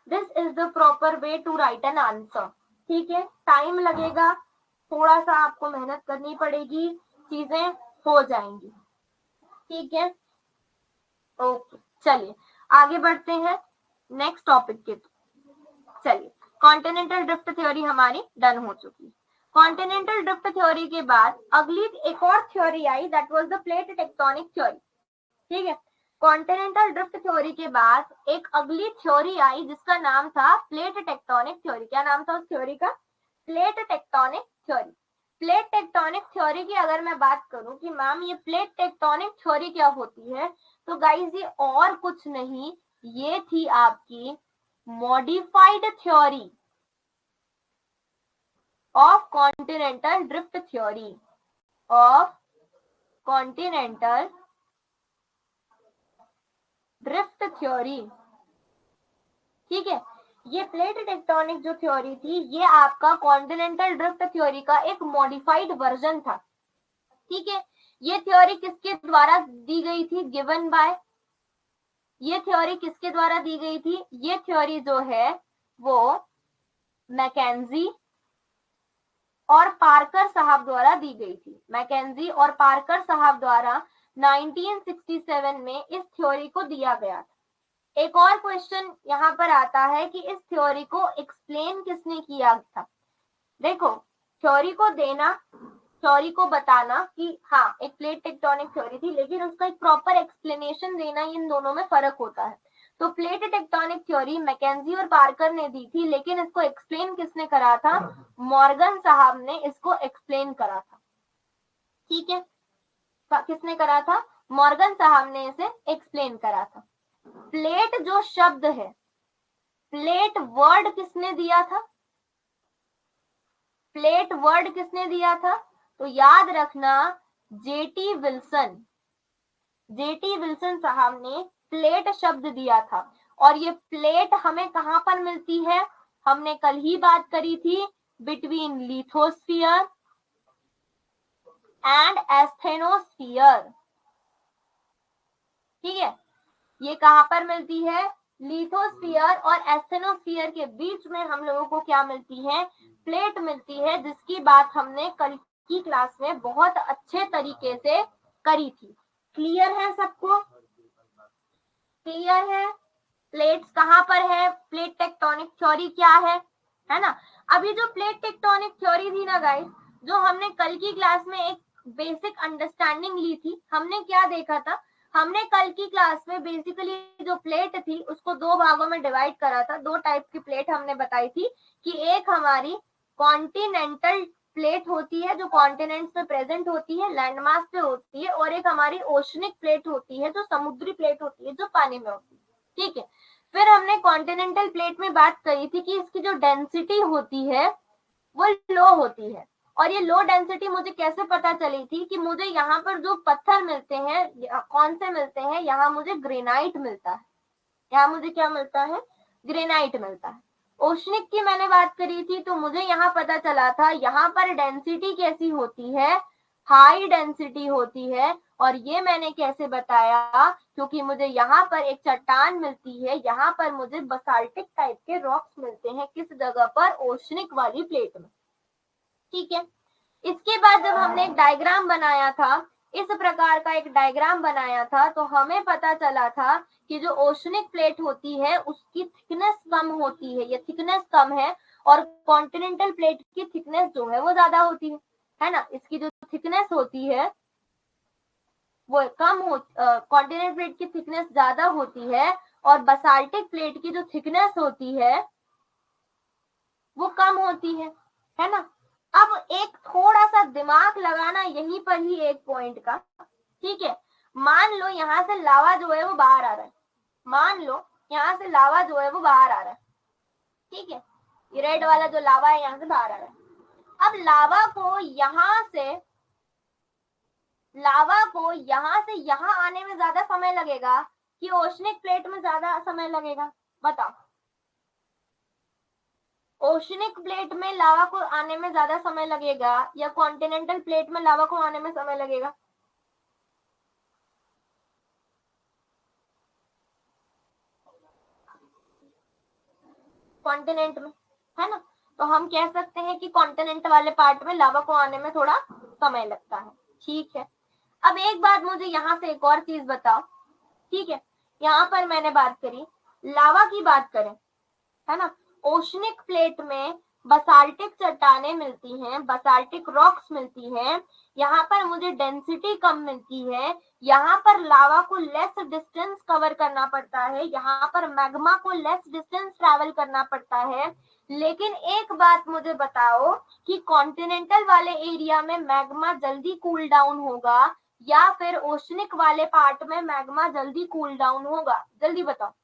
This is the proper way to write an answer, ठीक है? टाइम लगेगा, थोड़ा सा आपको मेहनत करनी पड़ेगी, चीजें हो जाएंगी, ठीक है? ओके, चलिए आगे बढ़ते हैं नेक्स्ट टॉपिक के। चलिए, कॉन्टिनेंटल ड्रिफ्ट थ्योरी हमारी डन हो चुकी। कॉन्टिनेंटल ड्रिफ्ट थ्योरी के बाद अगली एक और theory I, that was the plate tectonic theory, ठीक है? कॉन्टिनेंटल ड्रिफ्ट थ्योरी के बाद एक अगली थ्योरी आई जिसका नाम था प्लेट टेक्टोनिक थ्योरी। क्या नाम था उस थ्योरी का? Plate tectonic theory. Plate tectonic theory की अगर मैं बात करूं कि मैम ये प्लेट टेक्टोनिक थ्योरी क्या होती है, तो गाइस ये और कुछ नहीं, ये थी आपकी modified theory of continental drift theory, of continental drift theory, ठीक है? ये प्लेट टेक्टोनिक जो थ्योरी थी, ये आपका कॉन्टिनेंटल ड्रिफ्ट थ्योरी का एक मॉडिफाइड वर्जन था, ठीक है? ये थ्योरी किसके द्वारा दी गई थी? गिवन बाय, ये थ्योरी किसके द्वारा दी गई थी? ये थ्योरी जो है वो मैकेंजी और पार्कर साहब द्वारा दी गई थी। मैकेंजी और पार्कर साहब द्वारा 1967 में इस थ्योरी को दिया गया था। एक और क्वेश्चन यहाँ पर आता है कि इस थ्योरी को एक्सप्लेन किसने किया था? देखो, थ्योरी को देना, थ्योरी को बताना कि हाँ एक प्लेट टेक्टोनिक थ्योरी थी, लेकिन उसका एक प्रॉपर एक्सप्लेनेशन देना, इन दोनों में फर्क होता है। तो प्लेट टेक्टोनिक थ्योरी मैकेंजी और पार्कर ने दी थी, लेकिन इसको एक्सप्लेन किसने करा था? मॉर्गन साहब ने इसको एक्सप्लेन करा था, ठीक है? किसने करा था? मॉर्गन साहब ने इसे एक्सप्लेन करा था। प्लेट जो शब्द है, प्लेट वर्ड किसने दिया था? प्लेट वर्ड किसने दिया था? तो याद रखना, जेटी विल्सन, जेटी विल्सन साहब ने प्लेट शब्द दिया था। और ये प्लेट हमें कहां पर मिलती है? हमने कल ही बात करी थी, बिटवीन लिथोस्फीयर एंड एस्थेनोस्फीयर, ठीक है? ये कहां पर मिलती है? लिथोस्फीयर और एस्थेनोस्फीयर के बीच में हम लोगों को क्या मिलती है? प्लेट मिलती है, जिसकी बात हमने कल की क्लास में बहुत अच्छे तरीके से करी थी। क्लियर है सबको? क्लियर है? प्लेट्स कहां पर है? प्लेट टेक्टोनिक थ्योरी क्या है ना? अभी जो प्लेट टेक्टोनिक थ्योरी थी ना गाइस, जो हमने कल की क्लास में एक बेसिक अंडरस्टैंडिंग ली थी, हमने क्या देखा था? हमने कल की क्लास में बेसिकली जो प्लेट थी उसको दो भागों में डिवाइड करा था। दो टाइप की प्लेट हमने बताई थी कि एक हमारी कॉन्टिनेंटल प्लेट होती है जो कॉन्टिनेंट्स में प्रेजेंट होती है, लैंडमास पे होती है, और एक हमारी ओशनिक प्लेट होती है जो समुद्री प्लेट होती है, जो पानी में होती है, ठीक है? फिर हमने कॉन्टिनेंटल प्लेट में बात करी थी कि इसकी जो डेंसिटी होती है वो लो होती है। और ये लो डेंसिटी मुझे कैसे पता चली थी? कि मुझे यहाँ पर जो पत्थर मिलते हैं, कौन से मिलते हैं? यहाँ मुझे ग्रेनाइट मिलता है। यहाँ मुझे क्या मिलता है? ग्रेनाइट मिलता है। ओशनिक की मैंने बात करी थी, तो मुझे यहाँ पता चला था यहाँ पर डेंसिटी कैसी होती है? हाई डेंसिटी होती है। और ये मैंने कैसे बताया? क्योंकि मुझे यहाँ पर एक चट्टान मिलती है, यहाँ पर मुझे बसाल्टिक टाइप के रॉक्स मिलते हैं। किस जगह पर? ओशनिक वाली प्लेट में, ठीक है? इसके बाद जब हमने एक डायग्राम बनाया था, इस प्रकार का एक डायग्राम बनाया था, तो हमें पता चला था कि जो ओशनिक प्लेट होती है उसकी थिकनेस कम होती है, ये थिकनेस कम है, और कॉन्टिनेंटल प्लेट की थिकनेस जो है वो ज्यादा होती है ना? इसकी जो थिकनेस होती है वो कम हो, कॉन्टिनेंटल प्लेट की थिकनेस ज्यादा होती है, और बसाल्टिक प्लेट की जो थिकनेस होती है वो कम होती है ना? अब एक थोड़ा सा दिमाग लगाना यहीं पर ही एक पॉइंट का, ठीक है। मान लो यहाँ से लावा जो है वो बाहर आ रहा है, मान लो यहाँ से लावा जो है वो बाहर आ रहा है, ठीक है। ये रेड वाला जो लावा है यहाँ से बाहर आ रहा है। अब लावा को यहाँ से यहाँ आने में ज्यादा समय लगेगा कि ओशनिक प्लेट में ज्यादा समय लगेगा? बताओ। ओशनिक प्लेट में लावा को आने में ज्यादा समय लगेगा या कॉन्टिनेंटल प्लेट में लावा को आने में समय लगेगा? कॉन्टिनेंट में, है ना। तो हम कह सकते हैं कि कॉन्टिनेंट वाले पार्ट में लावा को आने में थोड़ा समय लगता है, ठीक है। अब एक बात मुझे यहाँ से एक और चीज बताओ, ठीक है। यहाँ पर मैंने बात करी लावा की, बात करें, है ना। ओशनिक प्लेट में बसाल्टिक चट्टानें मिलती हैं, बसाल्टिक रॉक्स मिलती हैं, यहाँ पर मुझे डेंसिटी कम मिलती है, यहाँ पर लावा को लेस डिस्टेंस कवर करना पड़ता है, यहाँ पर मैग्मा को लेस डिस्टेंस ट्रैवल करना पड़ता है। लेकिन एक बात मुझे बताओ कि कॉन्टिनेंटल वाले एरिया में मैग्मा जल्दी कूल डाउन होगा या फिर ओशनिक वाले पार्ट में मैग्मा जल्दी कूल डाउन होगा? जल्दी बताओ,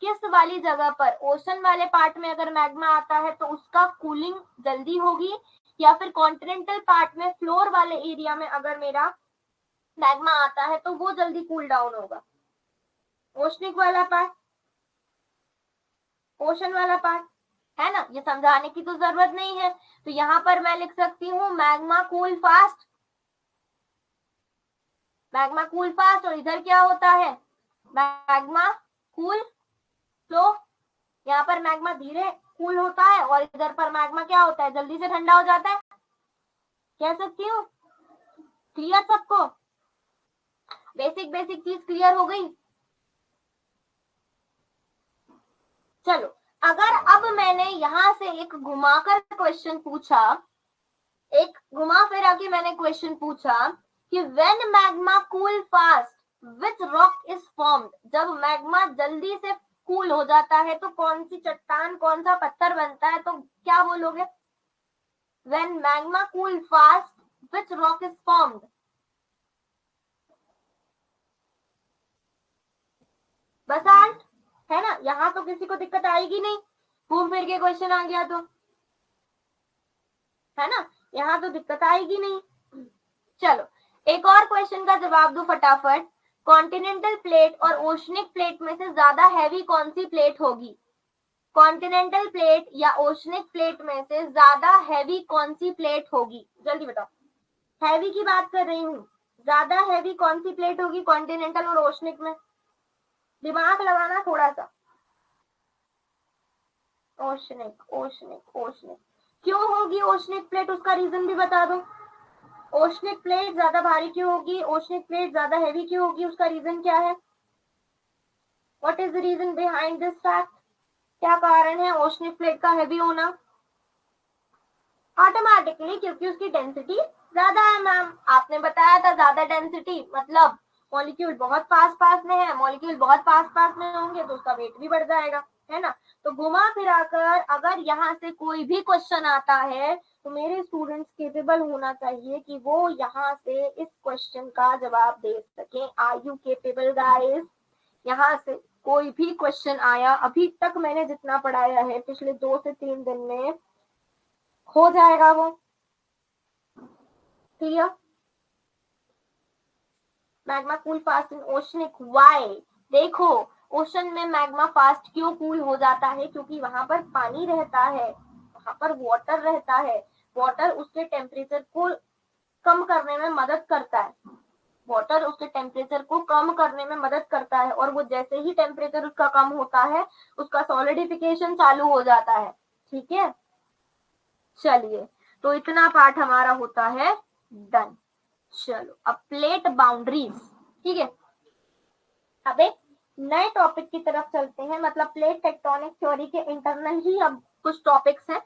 किस वाली जगह पर? ओशन वाले पार्ट में अगर मैग्मा आता है तो उसका कूलिंग जल्दी होगी, या फिर कॉन्टिनेंटल पार्ट में फ्लोर वाले एरिया में अगर मेरा मैग्मा आता है तो वो जल्दी कूल डाउन होगा? ओशनिक वाला पार्ट, ओशन वाला पार्ट, है ना। ये समझाने की तो जरूरत नहीं है। तो यहाँ पर मैं लिख सकती हूँ magma cool fast, magma cool fast. और इधर क्या होता है? Magma cool slow. यहाँ पर मैग्मा धीरे कूल होता है और इधर पर मैग्मा क्या होता है? जल्दी से ठंडा हो जाता है। कह सकती हूँ? क्लियर सबको? बेसिक बेसिक चीज क्लियर हो गई? चलो, अगर अब मैंने यहाँ से एक घुमाकर क्वेश्चन पूछा, एक घुमा फिरा के मैंने क्वेश्चन पूछा कि when magma cool fast which rock is formed, जब मैग्मा जल्दी से कूल हो जाता है तो कौन सी चट्टान, कौन सा पत्थर बनता है? तो क्या बोलोगे? When magma cool fast which rock is formed? Basalt, है ना। यहाँ तो किसी को दिक्कत आएगी नहीं, घूम फिर के क्वेश्चन आ गया तो, है ना। यहाँ तो दिक्कत आएगी नहीं। चलो, एक और क्वेश्चन का जवाब दो फटाफट। कॉन्टिनेंटल प्लेट और ओशनिक प्लेट में से ज्यादा हैवी कौन सी प्लेट होगी? कॉन्टिनेंटल प्लेट या ओशनिक प्लेट में से ज्यादा हैवी कौन सी प्लेट होगी? जल्दी बताओ। हैवी की बात कर रही हूँ, ज्यादा हैवी कौन सी प्लेट होगी कॉन्टिनेंटल और ओशनिक में? दिमाग लगाना थोड़ा सा। Oceanic, oceanic, oceanic. क्यों होगी ओशनिक प्लेट? उसका रीजन भी बता दो। ओशनिक प्लेट ज्यादा भारी क्यों होगी? ओशनिक प्लेट ज्यादा हैवी क्यों होगी? उसका रीजन क्या है? What is the reason behind this fact? क्या कारण है ओशनिक प्लेट का हैवी होना? ऑटोमेटिकली क्योंकि उसकी डेंसिटी ज्यादा है मैम। आपने बताया था ज्यादा डेंसिटी मतलब मॉलिक्यूल बहुत पास पास में है, मॉलिक्यूल बहुत पास पास में होंगे तो उसका वेट भी बढ़ जाएगा, है ना। तो घुमा फिराकर अगर यहाँ से कोई भी क्वेश्चन आता है तो मेरे स्टूडेंट्स केपेबल होना चाहिए कि वो यहाँ से इस क्वेश्चन का जवाब दे सके। Are you capable guys? यहाँ से कोई भी क्वेश्चन आया, अभी तक मैंने जितना पढ़ाया है पिछले 2 से 3 दिन में, हो जाएगा वो clear? Magma cool fast in oceanic, why? देखो, ओशन में मैग्मा फास्ट क्यों कूल हो जाता है? क्योंकि वहां पर पानी रहता है, वहां पर वाटर रहता है। वाटर उसके टेम्परेचर को कम करने में मदद करता है, वाटर उसके टेम्परेचर को कम करने में मदद करता है। और वो जैसे ही टेम्परेचर उसका कम होता है उसका सॉलिडिफिकेशन चालू हो जाता है, ठीक है। चलिए, तो इतना पार्ट हमारा होता है डन। चलो, अब प्लेट बाउंड्रीज, ठीक है। अब एक नए टॉपिक की तरफ चलते हैं, मतलब प्लेट टेक्टोनिक थ्योरी के इंटरनल ही अब कुछ टॉपिक्स हैं।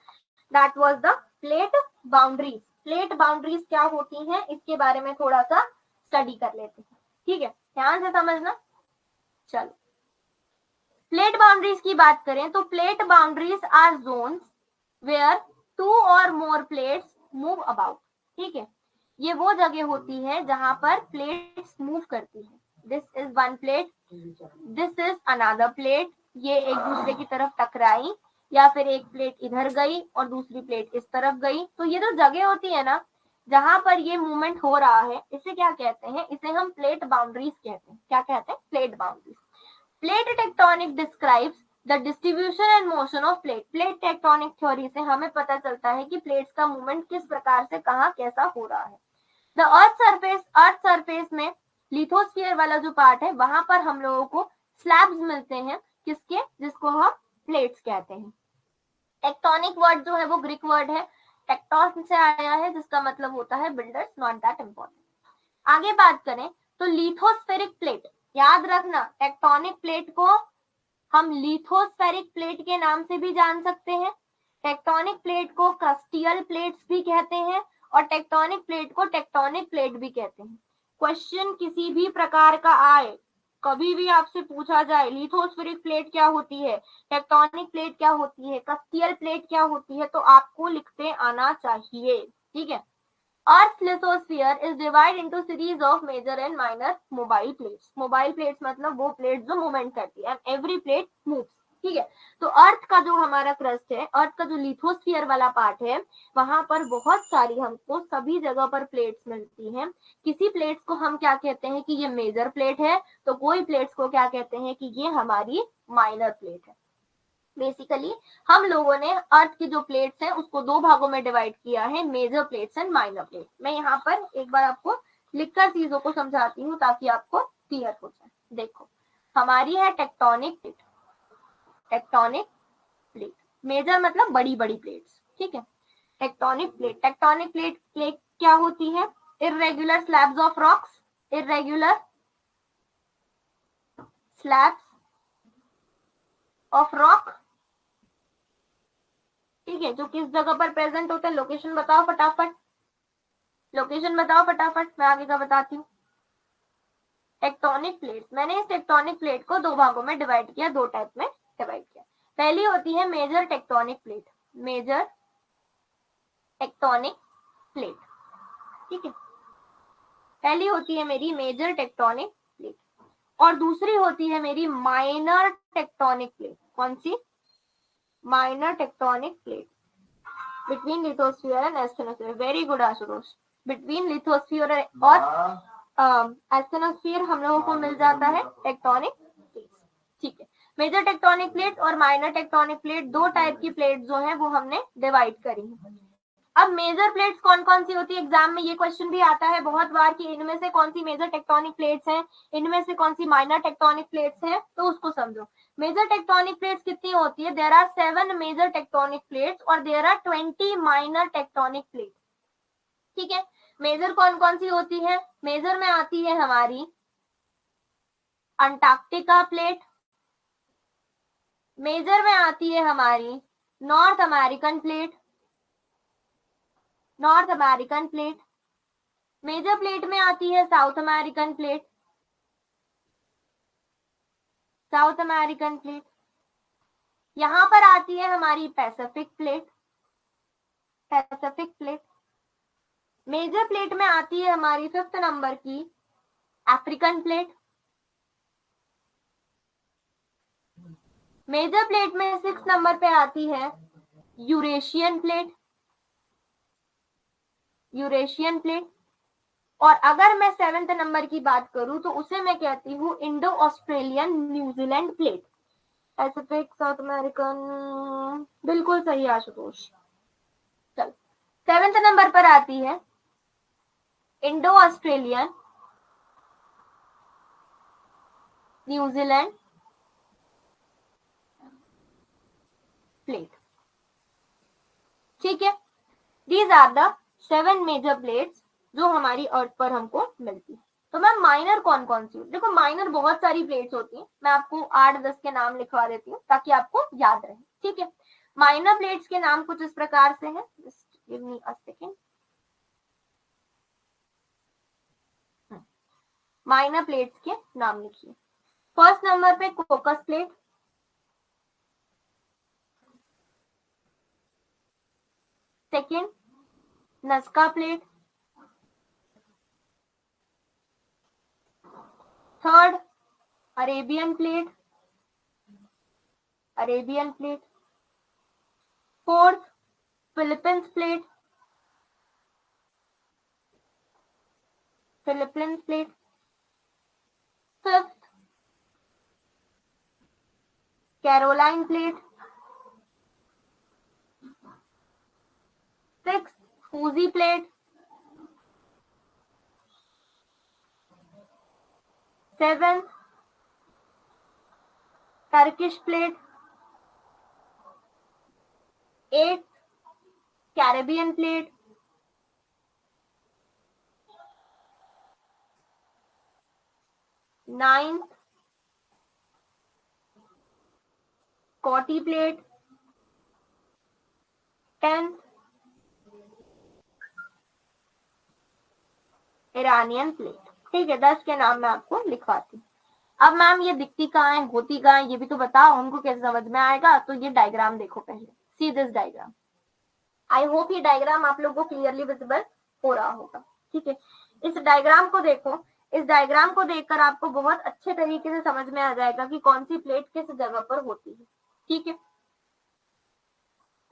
That was the plate boundaries. Plate boundaries क्या होती हैं इसके बारे में थोड़ा सा स्टडी कर लेते हैं, ठीक है। ध्यान से समझना। चलो, प्लेट बाउंड्रीज की बात करें तो plate boundaries are zones where two or more plates move about. ठीक है, ये वो जगह होती है जहां पर प्लेट्स मूव करती है। This is one plate, this is another plate, ये एक दूसरे की तरफ टकराई या फिर एक प्लेट इधर गई और दूसरी प्लेट इस तरफ गई। तो ये जो जगह होती है ना जहां पर ये मूवमेंट हो रहा है, इसे क्या कहते हैं? इसे हम प्लेट बाउंड्रीज कहते हैं। क्या कहते हैं? Plate boundaries. Plate tectonic describes the distribution and motion of plate. Plate tectonic theory से हमें पता चलता है कि प्लेट्स का मूवमेंट किस प्रकार से कहाँ कैसा हो रहा है। द अर्थ सरफेस में लिथोस्फीयर वाला जो पार्ट है वहां पर हम लोगों को स्लैब्स मिलते हैं। किसके? जिसको हम प्लेट्स कहते हैं। टेक्टोनिक वर्ड जो है वो ग्रीक वर्ड है, टेक्टोन से आया है, जिसका मतलब होता है बिल्डर्स, नॉट दैट इंपॉर्टेंट। आगे बात करें तो लिथोस्फेरिक प्लेट, याद रखना टेक्टोनिक प्लेट को हम लिथोस्फेरिक प्लेट के नाम से भी जान सकते हैं। टेक्टोनिक प्लेट को क्रस्टियल प्लेट्स भी कहते हैं और टेक्टोनिक प्लेट को टेक्टोनिक प्लेट भी कहते हैं। क्वेश्चन किसी भी प्रकार का आए, कभी भी आपसे पूछा जाए लिथोस्फेरिक प्लेट क्या होती है, टेक्टोनिक प्लेट क्या होती है, क्रस्टियल प्लेट क्या होती है, तो आपको लिखते आना चाहिए। ठीक है। Earth's lithosphere is divided into series of major and minor mobile plates. Mobile plates मतलब वो प्लेट जो मूवमेंट करती है, and every plate moves. ठीक है, तो अर्थ का जो हमारा क्रस्ट है, अर्थ का जो लिथोस्फीयर वाला पार्ट है, वहां पर बहुत सारी हमको सभी जगह पर प्लेट्स मिलती हैं। किसी प्लेट्स को हम क्या कहते हैं कि ये मेजर प्लेट है, तो कोई प्लेट्स को क्या कहते हैं कि ये हमारी माइनर प्लेट है। बेसिकली हम लोगों ने अर्थ की जो प्लेट्स हैं उसको दो भागों में डिवाइड किया है, major plates and minor plates. मैं यहाँ पर एक बार आपको लिखकर चीजों को समझाती हूँ ताकि आपको क्लियर हो जाए। देखो, हमारी है tectonic plate, tectonic plate, major मतलब बड़ी बड़ी प्लेट्स। ठीक है, tectonic plate, tectonic plate plate क्या होती है? Irregular slabs of rocks, irregular slabs of rock. ठीक है, जो किस जगह पर प्रेजेंट होते हैं? लोकेशन बताओ फटाफट, लोकेशन बताओ फटाफट, मैं आगे का बताती हूँ। टेक्टोनिक प्लेट, मैंने इस टेक्टोनिक प्लेट को दो भागों में डिवाइड किया, दो टाइप में डिवाइड किया। पहली होती है major tectonic plate, major tectonic plate. ठीक है, पहली होती है मेरी मेजर टेक्टोनिक प्लेट और दूसरी होती है मेरी माइनर टेक्टोनिक प्लेट। कौन सी? Minor tectonic plate between lithosphere and asthenosphere. Very good Ashutosh. Between lithosphere और एस्थेनोस्फीयर हम लोगों को मिल जाता है टेक्टोनिक प्लेट्स। ठीक है, मेजर टेक्टोनिक प्लेट और माइनर टेक्टोनिक प्लेट, दो टाइप की प्लेट जो है वो हमने डिवाइड करी है। अब मेजर प्लेट्स कौन कौन सी होती है? एग्जाम में ये क्वेश्चन भी आता है बहुत बार कि इनमें से कौन सी मेजर टेक्टोनिक प्लेट्स हैं, इनमें से कौन सी माइनर टेक्टोनिक प्लेट्स हैं, तो उसको समझो। मेजर टेक्टोनिक प्लेट्स कितनी होती है? There are 7 major tectonic plates और there are 20 minor tectonic plates. ठीक है, मेजर कौन कौन सी होती है? मेजर में आती है हमारी अंटार्कटिका प्लेट, मेजर में आती है हमारी North American plate, North American plate, major plate में आती है South American plate, South American plate, यहां पर आती है हमारी Pacific plate, Pacific plate. Major plate में आती है हमारी 5th नंबर की अफ्रीकन प्लेट, मेजर प्लेट में 6 नंबर पे आती है यूरेशियन प्लेट, यूरेशियन प्लेट। और अगर मैं 7th नंबर की बात करूं तो उसे मैं कहती हूँ Indo Australian New Zealand plate. Pacific, south American, बिल्कुल सही आशुतोष। चल, 7th नंबर पर आती है इंडो ऑस्ट्रेलियन न्यूजीलैंड प्लेट। ठीक है, these are the 7 major plates जो हमारी अर्थ पर हमको मिलती है। तो मैम माइनर कौन कौन सी? देखो माइनर बहुत सारी प्लेट्स होती हैं, मैं आपको 8-10 के नाम लिखवा देती हूँ ताकि आपको याद रहे। ठीक है, माइनर प्लेट्स के नाम कुछ इस प्रकार से हैं, give me a second. Minor plates के नाम लिखिए। फर्स्ट नंबर पे Cocos plate, second Nazca plate, third Arabian plate, Arabian plate, fourth Philippines plate, Philippines plate, fifth Caroline plate, six Fiji plate, seventh Turkish plate, eight Caribbean plate, ninth Scotia plate, tenth Iranian plate. ठीक है, 10 के नाम मैं आपको लिखवाती हूँ। अब ma'am ये दिखती कहाँ है, होती कहाँ है, ये भी तो बताओ, हमको कैसे समझ में आएगा। तो ये डायग्राम देखो पहले, see this diagram. I hope ये डायग्राम आप लोगों को क्लियरली विजिबल हो रहा होगा। ठीक है, इस डायग्राम को देखो, इस डायग्राम को देखकर आपको बहुत अच्छे तरीके से समझ में आ जाएगा कि कौन सी प्लेट किस जगह पर होती है। ठीक है,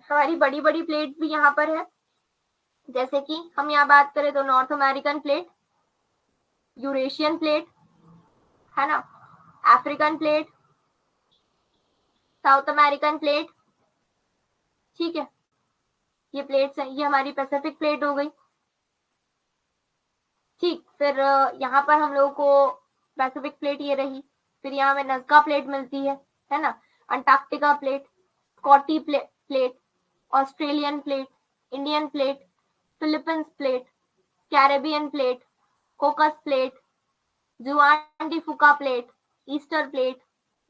हमारी बड़ी बड़ी प्लेट भी यहाँ पर है, जैसे कि हम यहाँ बात करें तो north American plate, Eurasian plate है ना, African plate, South American plate. ठीक है, ये प्लेट्स है, ये हमारी पैसिफिक प्लेट हो गई। ठीक, फिर यहाँ पर हम लोगों को पैसिफिक प्लेट ये रही, फिर यहाँ में नज़का प्लेट मिलती है ना, Antarctica plate, Scotia plate, Australian plate, Indian plate, Philippines plate, Caribbean plate, Cocos plate, Juan de Fuca plate, Easter plate,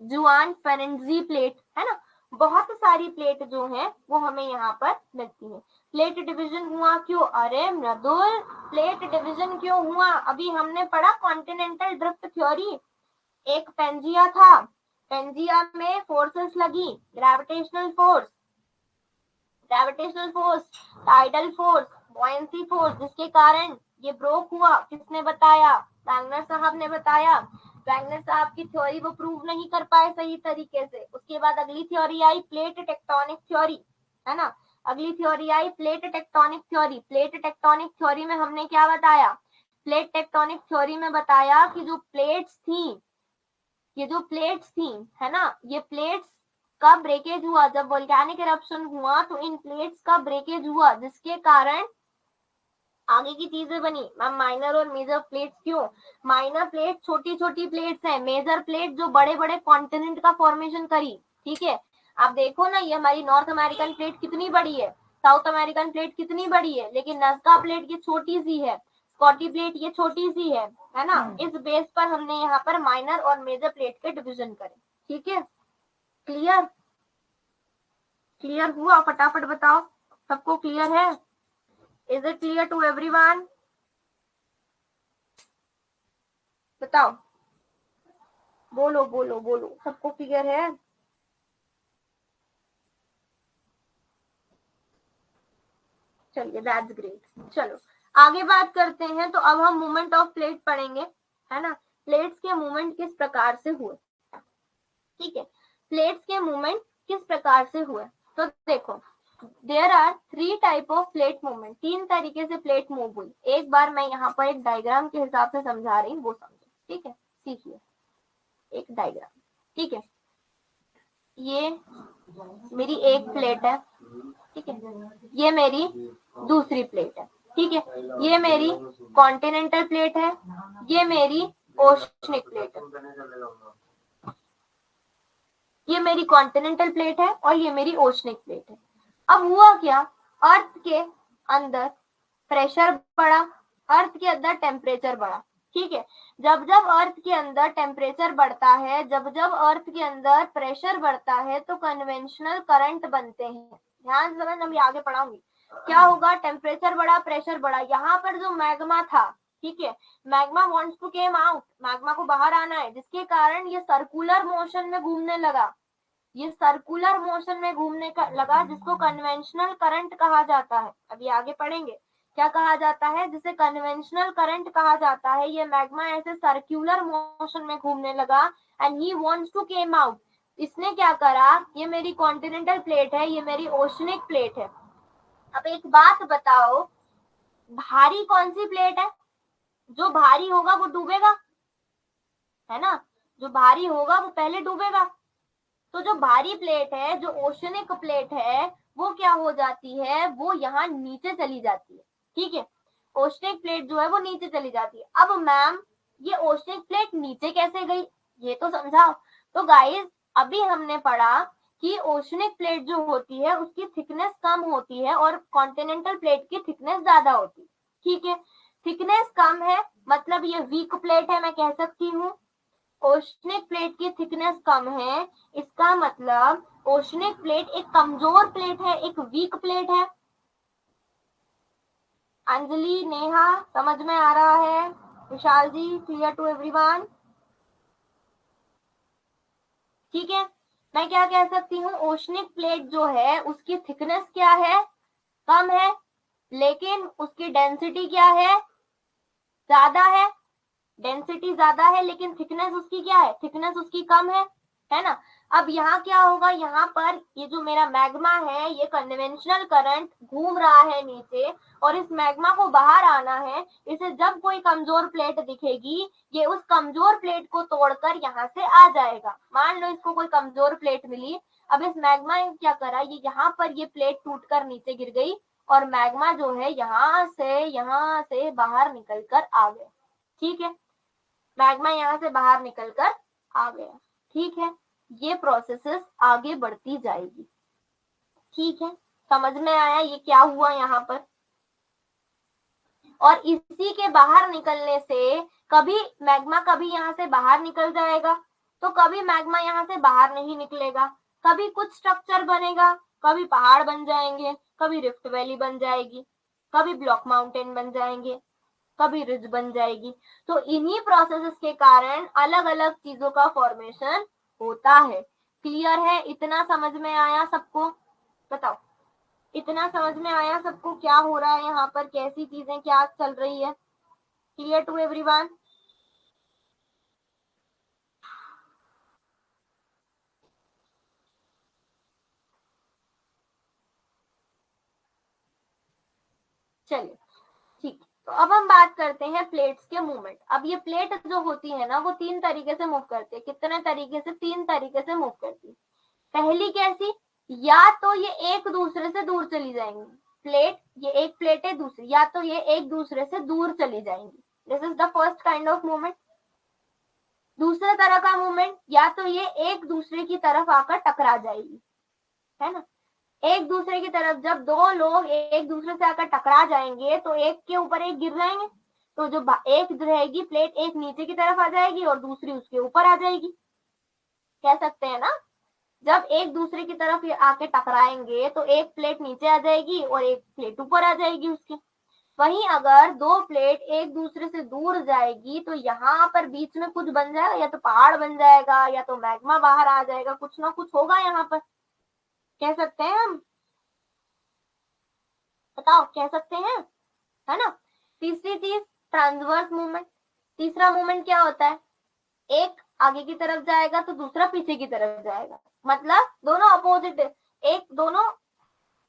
Juan Fernandez plate, है ना। बहुत सारी प्लेट जो है वो हमें यहाँ पर मिलती है। प्लेट डिवीजन हुआ क्यों? अरे मृदुल, प्लेट डिवीजन क्यों हुआ? अभी हमने पढ़ा कॉन्टिनेंटल ड्रिफ्ट थ्योरी। एक पेंजिया था, पेंजिया में फोर्सेस लगी, gravitational force, tidal force, buoyancy force, जिसके कारण ये ब्रोक हुआ। किसने बताया? वैगनर साहब ने बताया। वैगनर साहब की थ्योरी वो प्रूव नहीं कर पाए सही तरीके से। उसके बाद अगली थ्योरी आई प्लेट टेक्टोनिक थ्योरी, है ना। अगली थ्योरी आई plate tectonic theory. Plate tectonic theory में हमने क्या बताया? प्लेट टेक्टोनिक थ्योरी में बताया कि जो प्लेट्स थी, ये जो प्लेट्स थी, है ना, ये प्लेट्स का ब्रेकेज हुआ। जब वोल्केनिक इरप्शन हुआ तो इन प्लेट्स का ब्रेकेज हुआ, जिसके कारण आगे की चीजें बनी। मैम माइनर और मेजर प्लेट्स क्यों? माइनर प्लेट छोटी छोटी प्लेट्स हैं, मेजर प्लेट जो बड़े बड़े कॉन्टिनेंट का फॉर्मेशन करी। ठीक है, आप देखो ना, ये हमारी नॉर्थ अमेरिकन प्लेट कितनी बड़ी है, साउथ अमेरिकन प्लेट कितनी बड़ी है, लेकिन नज़का प्लेट ये छोटी सी है, स्कॉटी प्लेट ये छोटी सी है ना। इस बेस पर हमने यहाँ पर माइनर और मेजर प्लेट के डिविजन करे। ठीक है, क्लियर? क्लियर हुआ? फटाफट बताओ, सबको क्लियर है? Is it clear to everyone? बताओ, बोलो बोलो बोलो, सबको क्लियर है? चलिए, दैट्स ग्रेट। चलो आगे बात करते हैं। तो अब हम मूवमेंट ऑफ प्लेट पढ़ेंगे, है ना। प्लेट्स के मूवमेंट किस प्रकार से हुए? ठीक है, प्लेट्स के मूवमेंट किस प्रकार से हुए? तो देखो, there are 3 type of plate movement. 3 तरीके से प्लेट मूव हुई। एक बार मैं यहाँ पर एक डायग्राम के हिसाब से समझा रही हूँ, वो समझो। ठीक है, सीखिए एक डायग्राम। ठीक है, ये मेरी एक प्लेट है, ठीक है, ये मेरी दूसरी प्लेट है। ठीक है, ये मेरी कॉन्टिनेंटल प्लेट है, ये मेरी ओशनिक प्लेट है। ये मेरी कॉन्टिनेंटल प्लेट है और ये मेरी ओशनिक प्लेट है। अब हुआ क्या? अर्थ के अंदर प्रेशर बढ़ा, अर्थ के अंदर टेम्परेचर बढ़ा। ठीक है, जब जब अर्थ के अंदर टेम्परेचर बढ़ता है, जब जब अर्थ के अंदर प्रेशर बढ़ता है, तो कन्वेंशनल करंट बनते हैं। ध्यान से समझ, अभी आगे पढ़ाऊंगी। क्या होगा? टेम्परेचर बढ़ा, प्रेशर बढ़ा। यहाँ पर जो मैग्मा था, ठीक है, magma wants to came out, magma को बाहर आना है, जिसके कारण ये सर्कुलर मोशन में घूमने लगा। ये सर्कुलर मोशन में घूमने का लगा, जिसको कन्वेंशनल करंट कहा जाता है। अभी आगे पढ़ेंगे क्या कहा जाता है, जिसे कन्वेंशनल करंट कहा जाता है। ये मैग्मा ऐसे सर्कुलर मोशन में घूमने लगा and he wants to came out. इसने क्या करा, ये मेरी कॉन्टिनेंटल प्लेट है, ये मेरी ओशनिक प्लेट है। अब एक बात बताओ, भारी कौन सी प्लेट है? जो भारी होगा वो डूबेगा, है ना? जो भारी होगा वो पहले डूबेगा। तो जो भारी प्लेट है, जो ओशनिक प्लेट है, वो क्या हो जाती है, वो यहाँ नीचे चली जाती है। ठीक है, ओशनिक प्लेट जो है वो नीचे चली जाती है। अब मैम ये ओशनिक प्लेट नीचे कैसे गई, ये तो समझाओ। तो गाइस अभी हमने पढ़ा कि ओशनिक प्लेट जो होती है उसकी थिकनेस कम होती है और कॉन्टिनेंटल प्लेट की थिकनेस ज्यादा होती है। ठीक है, थिकनेस कम है मतलब ये वीक प्लेट है, मैं कह सकती हूँ। ओशनिक प्लेट की थिकनेस कम है, इसका मतलब ओशनिक प्लेट एक कमजोर प्लेट है, एक वीक प्लेट है। अंजलि, नेहा, समझ में आ रहा है? विशाल जी, क्लियर टू एवरीवन? ठीक है, मैं क्या कह सकती हूँ, ओशनिक प्लेट जो है उसकी थिकनेस क्या है, कम है, लेकिन उसकी डेंसिटी क्या है, ज्यादा है। डेंसिटी ज्यादा है लेकिन थिकनेस उसकी क्या है, थिकनेस उसकी कम है ना? अब यहाँ क्या होगा, यहाँ पर ये जो मेरा मैग्मा है, ये कन्वेंशनल करंट घूम रहा है नीचे और इस मैग्मा को बाहर आना है। इसे जब कोई कमजोर प्लेट दिखेगी, ये उस कमजोर प्लेट को तोड़कर यहाँ से आ जाएगा। मान लो इसको कोई कमजोर प्लेट मिली, अब इस मैग्मा ने क्या करा, ये यहाँ पर ये प्लेट टूटकर नीचे गिर गई और मैग्मा जो है यहाँ से बाहर निकल कर आ गया। ठीक है, मैग्मा यहाँ से बाहर निकलकर आ गया। ठीक है, ये प्रोसेसेस आगे बढ़ती जाएगी। ठीक है, समझ में आया ये क्या हुआ यहाँ पर? और इसी के बाहर निकलने से कभी मैग्मा कभी यहाँ से बाहर निकल जाएगा, तो कभी मैग्मा यहाँ से बाहर नहीं निकलेगा। कभी कुछ स्ट्रक्चर बनेगा, कभी पहाड़ बन जाएंगे, कभी रिफ्ट वैली बन जाएगी, कभी ब्लॉक माउंटेन बन जाएंगे, कभी रिज बन जाएगी। तो इन्हीं प्रोसेसेस के कारण अलग अलग चीजों का फॉर्मेशन होता है। क्लियर है? इतना समझ में आया सबको? बताओ, इतना समझ में आया सबको क्या हो रहा है यहाँ पर, कैसी चीजें क्या चल रही है? Clear to everyone? चलिए ठीक, तो अब हम बात करते हैं प्लेट्स के मूवमेंट। अब ये प्लेट जो होती है ना, वो तीन तरीके से मूव करती है। कितने तरीके से? तीन तरीके से मूव करती है। पहली कैसी, या तो ये एक दूसरे से दूर चली जाएंगी प्लेट, ये एक प्लेट है दूसरी, या तो ये एक दूसरे से दूर चली जाएंगी। This is the first kind of movement. दूसरे तरह का मूवमेंट, या तो ये एक दूसरे की तरफ आकर टकरा जाएगी, है ना? एक दूसरे की तरफ जब दो लोग एक दूसरे से आकर टकरा जाएंगे तो एक के ऊपर एक गिर जाएंगे, तो जो एक रहेगी प्लेट, एक नीचे की तरफ आ जाएगी और दूसरी उसके ऊपर आ जाएगी। कह सकते हैं ना, जब एक दूसरे की तरफ ये आके टकराएंगे तो एक प्लेट नीचे आ जाएगी और एक प्लेट ऊपर आ जाएगी उसके। वहीं अगर दो प्लेट एक दूसरे से दूर जाएगी तो यहाँ पर बीच में कुछ बन जाएगा, या तो पहाड़ बन जाएगा या तो मैग्मा बाहर आ जाएगा, कुछ ना कुछ होगा यहाँ पर। कह सकते हैं हम? बताओ, कह सकते हैं, है ना? तीसरी चीज, ट्रांसवर्स मूवमेंट। तीसरा मूवमेंट क्या होता है, एक आगे की तरफ जाएगा तो दूसरा पीछे की तरफ जाएगा, मतलब दोनों अपोजिट, एक दोनों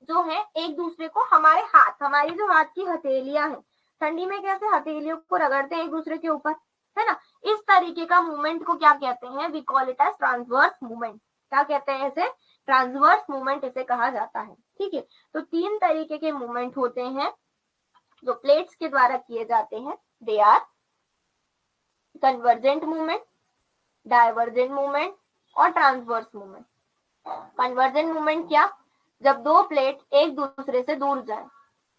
जो है एक दूसरे को, हमारे हाथ, हमारी जो हाथ की हथेलियां हैं, ठंडी में कैसे हथेलियों को रगड़ते हैं एक दूसरे के ऊपर, है ना? इस तरीके का मूवमेंट को क्या कहते हैं, we call it as transverse movement. क्या कहते हैं इसे? ट्रांसवर्स मूवमेंट इसे कहा जाता है। ठीक है, तो तीन तरीके के मूवमेंट होते हैं जो प्लेट्स के द्वारा किए जाते हैं। They are convergent movement, divergent movement और ट्रांसवर्स मूवमेंट। कन्वर्जेंट मूवमेंट क्या, जब दो प्लेट एक दूसरे से दूर जाए।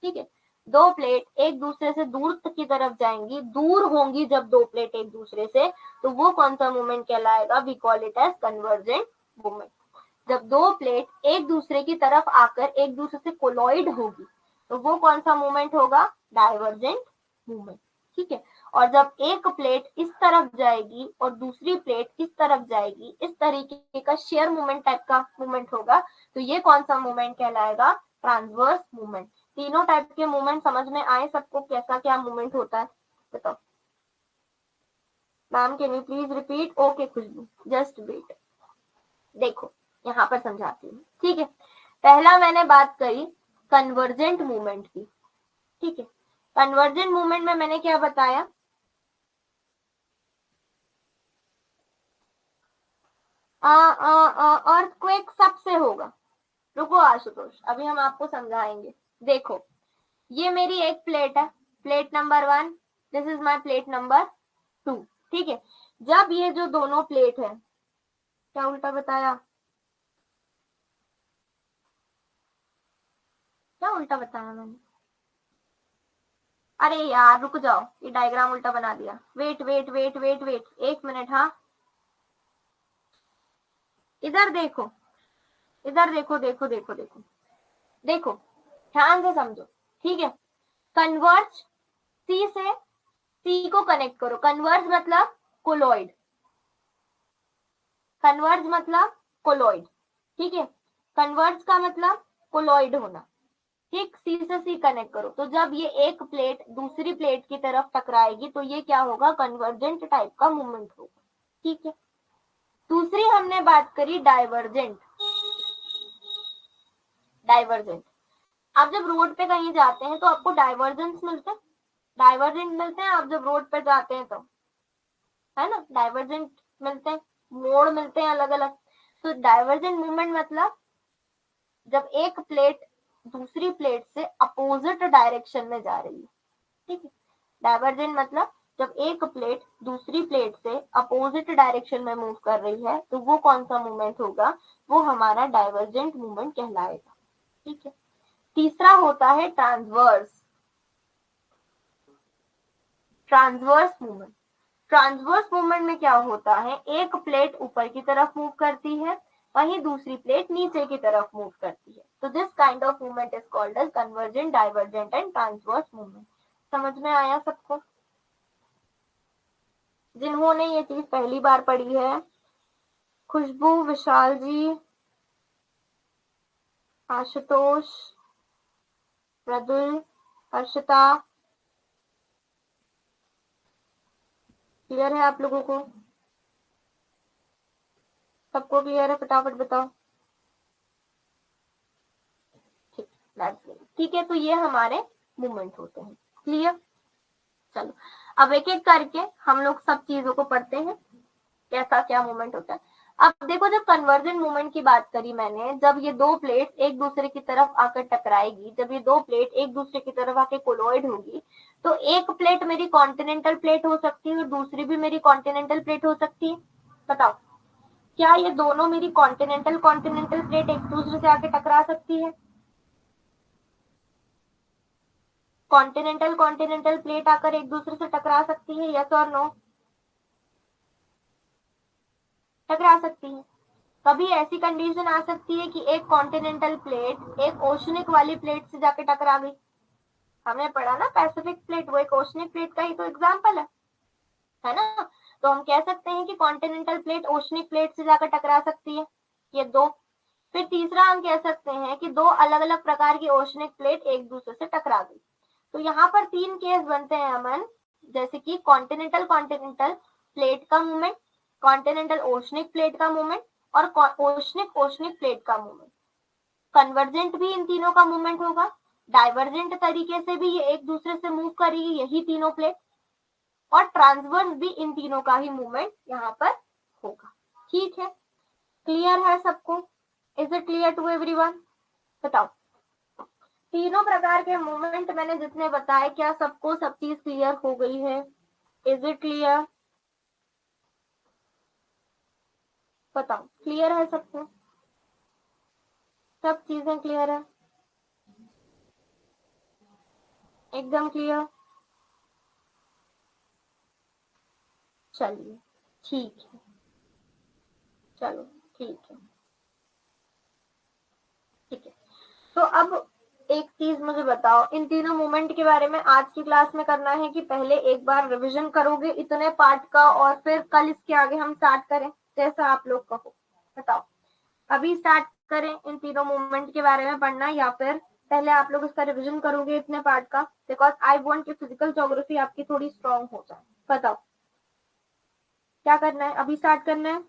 ठीक है, दो प्लेट एक दूसरे से दूर की तरफ जाएंगी, दूर होंगी जब दो प्लेट एक दूसरे से, तो वो कौन सा मूवमेंट कहलाएगा, we call it as convergent movement. जब दो प्लेट एक दूसरे की तरफ आकर एक दूसरे से कोलॉइड होगी तो वो कौन सा मूवमेंट होगा, डाइवर्जेंट मूवमेंट। ठीक है। और जब एक प्लेट इस तरफ जाएगी और दूसरी प्लेट इस तरफ जाएगी, इस तरीके का शेयर मूवमेंट टाइप का मूवमेंट होगा, तो ये कौन सा मूवमेंट कहलाएगा? Transverse movement. तीनों टाइप के मूवमेंट समझ में आए सबको, कैसा क्या मूवमेंट होता है बताओ। Ma'am can you please repeat? Okay Khushboo, just wait. देखो यहाँ पर समझाती हूँ, ठीक है। पहला मैंने बात करी कन्वर्जेंट मूवमेंट की, ठीक है। कन्वर्जेंट मूवमेंट में मैंने क्या बताया? अर्थक्वेक सबसे होगा। रुको आशुतोष, अभी हम आपको समझाएंगे। देखो ये मेरी एक प्लेट है, plate number 1, this is my plate number 2, ठीक है। जब ये जो दोनों प्लेट है, क्या उल्टा बताया? क्या उल्टा बताया मैंने? अरे यार रुक जाओ, ये डायग्राम उल्टा बना दिया। Wait wait wait wait wait, एक मिनट। हाँ इधर देखो, इधर देखो, देखो देखो देखो देखो, ध्यान से समझो, ठीक है। कन्वर्ज, सी से सी को कनेक्ट करो। कन्वर्ज मतलब कोलॉइड, कन्वर्ज मतलब कोलॉइड, ठीक है। कन्वर्ज का मतलब कोलॉइड होना, ठीक। सी से सी कनेक्ट करो, तो जब ये एक प्लेट दूसरी प्लेट की तरफ टकराएगी तो ये क्या होगा? कन्वर्जेंट टाइप का मूवमेंट होगा, ठीक है। दूसरी हमने बात करी डाइवर्जेंट। डाइवर्जेंट, आप जब रोड पे कहीं जाते हैं तो आपको डाइवर्जेंस मिलते हैं, डाइवर्जेंट मिलते हैं आप जब रोड पे जाते हैं तो, है ना। डाइवर्जेंट मिलते हैं, मोड़ मिलते हैं अलग अलग। तो डाइवर्जेंट मूवमेंट मतलब जब एक प्लेट दूसरी प्लेट से अपोजिट डायरेक्शन में जा रही है, ठीक है। डाइवर्जेंट मतलब जब एक प्लेट दूसरी प्लेट से अपोजिट डायरेक्शन में मूव कर रही है, तो वो कौन सा मूवमेंट होगा? वो हमारा डाइवर्जेंट मूवमेंट कहलाएगा, ठीक है। तीसरा होता है transverse. Transverse movement, transverse movement में क्या होता है? एक प्लेट ऊपर की तरफ मूव करती है, वहीं दूसरी प्लेट नीचे की तरफ मूव करती है। तो this kind of movement is called as convergent, divergent and transverse movement. समझ में आया सबको? जिन्होंने ये चीज पहली बार पढ़ी है, खुशबू, विशाल जी, आशुतोष, मृदुल, हर्षिता, क्लियर है आप लोगों को? सबको क्लियर है? फटाफट बताओ। ठीक, ठीक है। तो ये हमारे मूवमेंट होते हैं, क्लियर। चलो अब एक एक करके हम लोग सब चीजों को पढ़ते हैं, कैसा क्या मूवमेंट होता है। अब देखो, जब कन्वर्जन मूवमेंट की बात करी मैंने, जब ये दो प्लेट एक दूसरे की तरफ आकर टकराएगी, जब ये दो प्लेट एक दूसरे की तरफ आकर कोलॉइड होगी, तो एक प्लेट मेरी कॉन्टिनेंटल प्लेट हो सकती है और दूसरी भी मेरी कॉन्टिनेंटल प्लेट हो सकती है। बताओ, क्या ये दोनों मेरी कॉन्टिनेंटल कॉन्टिनेंटल प्लेट एक दूसरे से आके टकरा सकती है? कॉन्टिनेंटल कॉन्टिनेंटल प्लेट आकर एक दूसरे से टकरा सकती है, यस और नो? टकरा सकती है। कभी ऐसी कंडीशन आ सकती है कि एक कॉन्टिनेंटल प्लेट एक ओशनिक वाली प्लेट से जाके टकरा गई। हमने पढ़ा ना पैसिफिक प्लेट, वो एक ओशनिक प्लेट का ही तो एग्जाम्पल है ना। तो हम कह सकते हैं कि कॉन्टिनेंटल प्लेट ओशनिक प्लेट से जाकर टकरा सकती है, ये दो। फिर तीसरा हम कह सकते हैं कि दो अलग अलग प्रकार की ओशनिक प्लेट एक दूसरे से टकरा गई। तो यहाँ पर तीन केस बनते हैं अमन, जैसे कि कॉन्टिनेंटल कॉन्टिनेंटल प्लेट का मूवमेंट, कॉन्टिनेंटल ओशनिक प्लेट का मूवमेंट और ओशनिक ओशनिक प्लेट का मूवमेंट। कन्वर्जेंट भी इन तीनों का मूवमेंट होगा, डाइवर्जेंट तरीके से भी ये एक दूसरे से मूव करेगी यही तीनों प्लेट, और ट्रांसवर्स भी इन तीनों का ही मूवमेंट यहाँ पर होगा, ठीक है। क्लियर है सबको? Is it clear to everyone? बताओ, तीनों प्रकार के मूवमेंट मैंने जितने बताए, क्या सबको सब चीज क्लियर हो गई है? Is it clear? बताओ, क्लियर है सबको? सब चीजें क्लियर है? एकदम क्लियर? चलिए ठीक है, चलो ठीक है, ठीक है। तो अब एक चीज मुझे बताओ, इन तीनों मूवमेंट के बारे में आज की क्लास में करना है कि पहले एक बार रिवीजन करोगे इतने पार्ट का और फिर कल इसके आगे हम स्टार्ट करें, जैसा आप लोग कहो। बताओ, अभी स्टार्ट करें इन तीनों मूवमेंट के बारे में पढ़ना, या फिर पहले आप लोग इसका रिवीजन करोगे इतने पार्ट का, बिकॉज आई वांट कि फिजिकल ज्योग्राफी आपकी थोड़ी स्ट्रांग हो जाए। बताओ क्या करना है, अभी स्टार्ट करना है?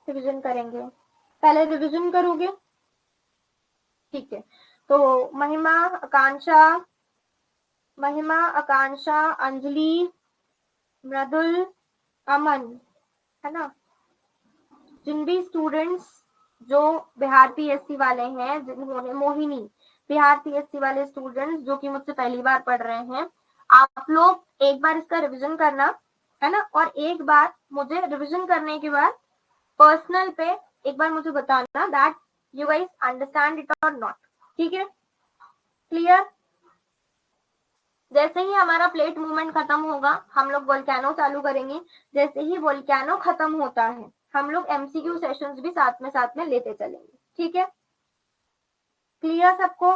रिवीजन करेंगे, पहले रिवीजन करोगे? ठीक है, तो महिमा, आकांक्षा, अंजलि, मृदुल, अमन, है ना, जिन भी स्टूडेंट्स जो बिहार पीएससी वाले हैं, जिन्होंने मोहिनी, बिहार पीएससी वाले स्टूडेंट्स जो कि मुझसे पहली बार पढ़ रहे हैं, आप लोग एक बार इसका रिवीजन करना, है ना, और एक बार मुझे रिवीजन करने के बाद पर्सनल पे एक बार मुझे बताना that you guys understand it और नॉट। ठीक है, क्लियर? जैसे ही हमारा प्लेट मूवमेंट खत्म होगा हम लोग वोल्केनो चालू करेंगे। जैसे ही वोल्केनो खत्म होता है हम लोग एमसीक्यू सेशंस भी साथ में लेते चलेंगे। ठीक है, क्लियर सबको?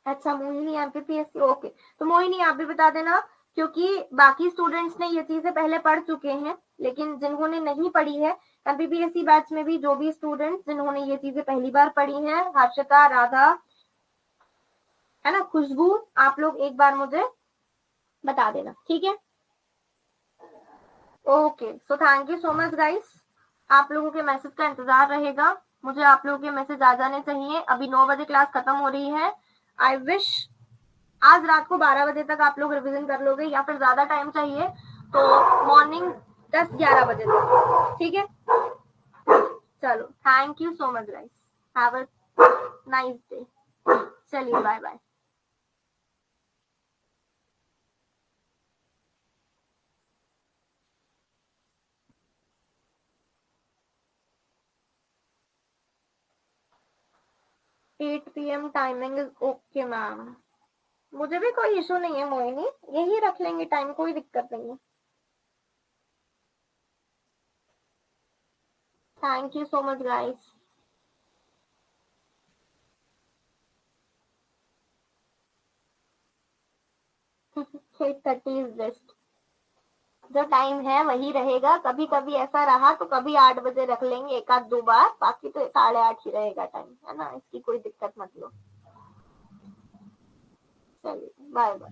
अच्छा, मोहिनी एमपीपीएससी, ओके। तो मोहिनी आप भी बता देना, क्योंकि बाकी स्टूडेंट्स ने ये चीजें पहले पढ़ चुके हैं, लेकिन जिन्होंने नहीं पढ़ी है एमपीपीएससी बैच में भी जो भी स्टूडेंट्स जिन्होंने ये चीजें पहली बार पढ़ी हैं, हर्षिता, राधा, है ना, खुशबू, आप लोग एक बार मुझे बता देना। ठीक है, okay. So thank you so much guys, आप लोगों के मैसेज का इंतजार रहेगा, मुझे आप लोगों के मैसेज आ जाने चाहिए। अभी 9 बजे क्लास खत्म हो रही है। आई विश आज रात को 12 बजे तक आप लोग रिवीजन कर लोगे, या फिर ज्यादा टाइम चाहिए तो मॉर्निंग 10-11 बजे तक। ठीक है, चलो, thank you so much guys, have a nice day. चलिए, bye bye. 8 PM timing is okay ma'am, मुझे भी कोई इशू नहीं है मोहिनी, यही रख लेंगे टाइम, कोई दिक्कत नहीं है। Thank you so much guys. 8:30 is best, जो टाइम है वही रहेगा। कभी कभी ऐसा रहा तो कभी 8 बजे रख लेंगे एक आध दो बार, बाकी तो 8:30 ही रहेगा टाइम, है ना, इसकी कोई दिक्कत मत लो। चलिए, बाय बाय।